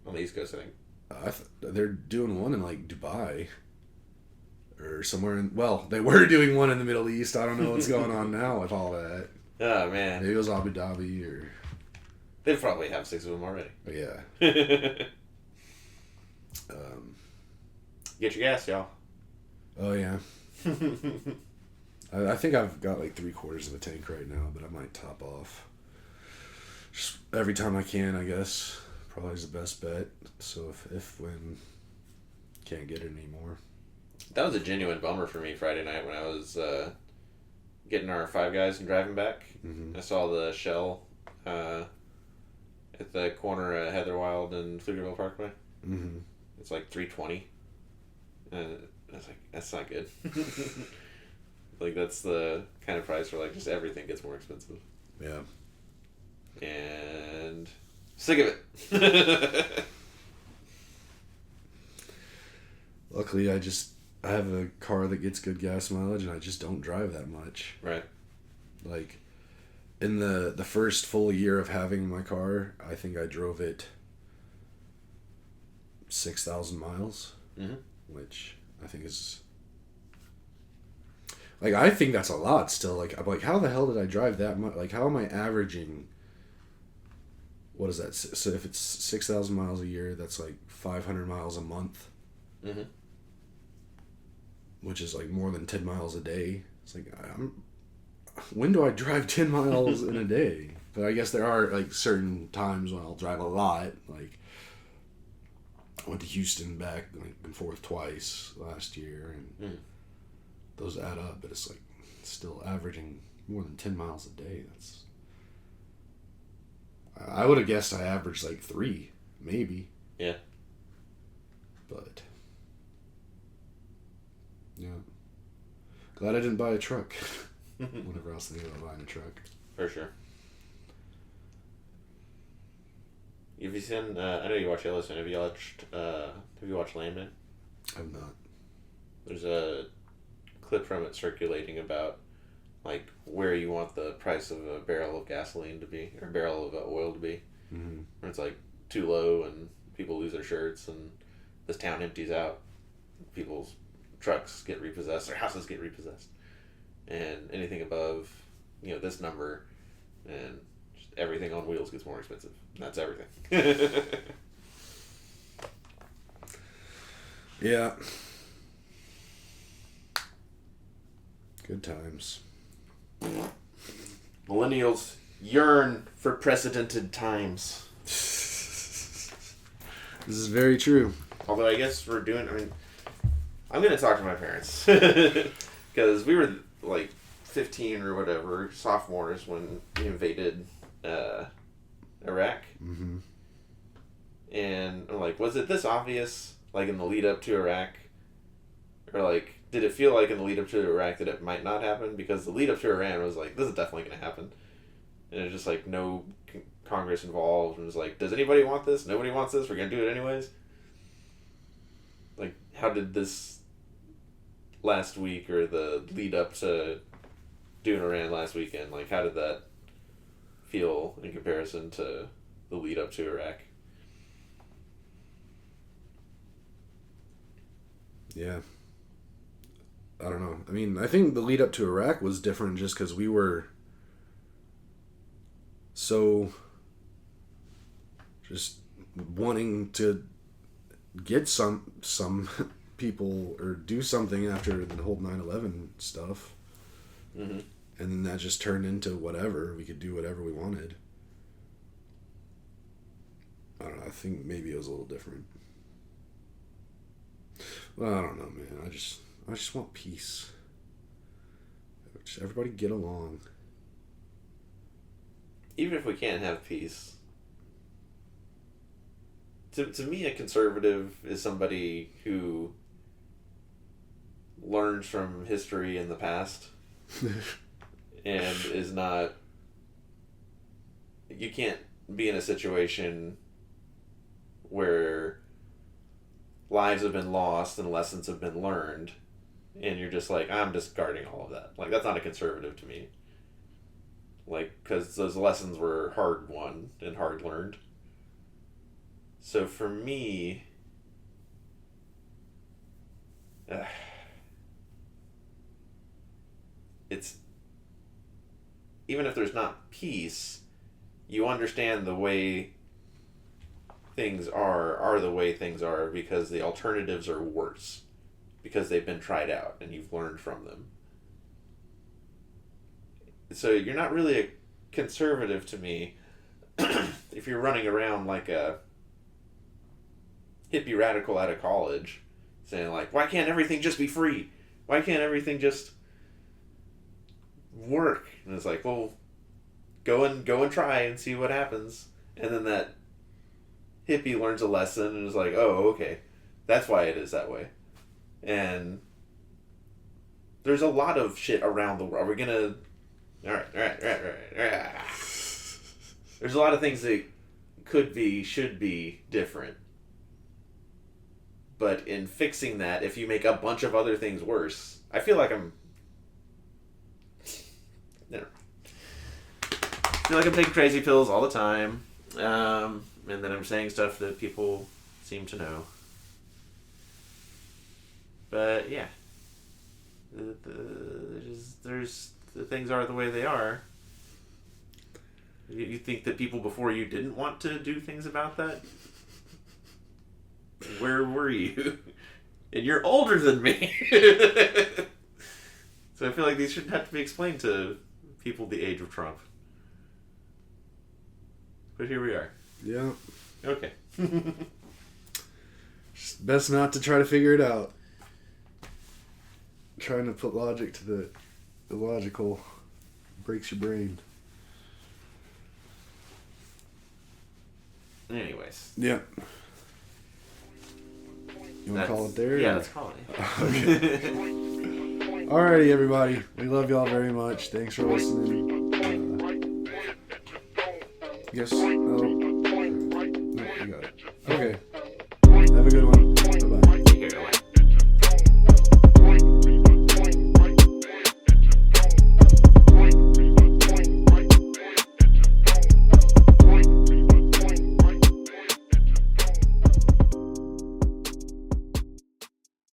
Speaker 2: On the East Coast, I think.
Speaker 1: They're doing one in, like, Dubai. Or somewhere in... Well, they were doing one in the Middle East. I don't know what's going on now with all that.
Speaker 2: Oh, man.
Speaker 1: Maybe it was Abu Dhabi or...
Speaker 2: They probably have 6 of them already.
Speaker 1: Yeah.
Speaker 2: Get your gas, y'all.
Speaker 1: Oh, yeah. I think I've got like 3/4 of a tank right now, but I might top off. Just every time I can, I guess. Probably is the best bet. So when can't get it anymore.
Speaker 2: That was a genuine bummer for me Friday night when I was getting our 5 guys and driving back.
Speaker 1: Mm-hmm.
Speaker 2: I saw the Shell at the corner of Heatherwild and Pflugerville Parkway.
Speaker 1: Mm-hmm.
Speaker 2: It's like $320. And I was like, that's not good. Like, that's the kind of price where, like, just everything gets more expensive.
Speaker 1: Yeah.
Speaker 2: And sick of it.
Speaker 1: Luckily, I have a car that gets good gas mileage, and I just don't drive that much.
Speaker 2: Right.
Speaker 1: Like, in the first full year of having my car, I think I drove it 6,000 miles, which I think is... Like, I think that's a lot still. Like, I'm like, how the hell did I drive that much? Like, how am I averaging... What is that? So if it's 6,000 miles a year, that's like 500 miles a month.
Speaker 2: Mm-hmm.
Speaker 1: Which is like more than 10 miles a day. It's like, when do I drive 10 miles in a day? But I guess there are like certain times when I'll drive a lot. Like, I went to Houston back and forth twice last year, and those add up. But it's like still averaging more than 10 miles a day. I would have guessed I averaged like 3, maybe.
Speaker 2: Yeah.
Speaker 1: But yeah, glad I didn't buy a truck. Whenever I was thinking about buying a truck.
Speaker 2: For sure. Have you seen? I know you watch Yellowstone. Have you watched Landman?
Speaker 1: I've not.
Speaker 2: There's a clip from it circulating about like where you want the price of a barrel of gasoline to be, or a barrel of oil to be.
Speaker 1: Mm-hmm.
Speaker 2: Where it's like too low and people lose their shirts and this town empties out. People's trucks get repossessed, their houses get repossessed. And anything above, this number, and just everything on wheels gets more expensive. And that's everything.
Speaker 1: Yeah. Good times.
Speaker 2: Millennials yearn for precedented times.
Speaker 1: This is very true.
Speaker 2: Although I guess I'm going to talk to my parents. Because we were like 15 or whatever, sophomores, when we invaded Iraq.
Speaker 1: Mm-hmm.
Speaker 2: And I'm like, was it this obvious, like in the lead up to Iraq? Or like, did it feel like in the lead up to Iraq that it might not happen? Because the lead up to Iran was like, this is definitely going to happen. And it was just like, no Congress involved. And it was like, does anybody want this? Nobody wants this? We're going to do it anyways? Like, how did this last week or the lead up to doing Iran last weekend, like, how did that feel in comparison to the lead up to Iraq?
Speaker 1: Yeah. I don't know. I mean, I think the lead up to Iraq was different just because we were so just wanting to get some people or do something after the whole 9/11 stuff.
Speaker 2: Mm-hmm.
Speaker 1: And then that just turned into whatever. We could do whatever we wanted. I don't know. I think maybe it was a little different. Well, I don't know, man. I just want peace. Just everybody get along.
Speaker 2: Even if we can't have peace, to me, a conservative is somebody who learns from history in the past and is not. You can't be in a situation where lives have been lost and lessons have been learned, and you're just like, I'm discarding all of that. Like, that's not a conservative to me. Like, because those lessons were hard won and hard learned. So for me, it's, even if there's not peace, you understand the way things are the way things are because the alternatives are worse. Because they've been tried out and you've learned from them. So you're not really a conservative to me if you're running around like a hippie radical out of college saying like, why can't everything just be free? Why can't everything just work? And it's like, well, go and try and see what happens. And then that hippie learns a lesson and is like, oh, okay, that's why it is that way. And there's a lot of shit around the world. We're gonna... All right. There's a lot of things that could be, should be different. But in fixing that, if you make a bunch of other things worse, I feel like I'm... I feel like I'm taking crazy pills all the time. And then I'm saying stuff that people seem to know. But yeah, there's the things are the way they are. You think that people before you didn't want to do things about that? Where were you? And you're older than me. So I feel like these shouldn't have to be explained to people the age of Trump. But here we are.
Speaker 1: Yeah.
Speaker 2: Okay.
Speaker 1: Just best not to try to figure it out. Trying to put logic to the illogical breaks your brain.
Speaker 2: Anyways.
Speaker 1: Yeah. You want to call it there?
Speaker 2: Yeah,
Speaker 1: or?
Speaker 2: let's call it.
Speaker 1: Okay. Alrighty, everybody. We love y'all very much. Thanks for listening. Yes. No.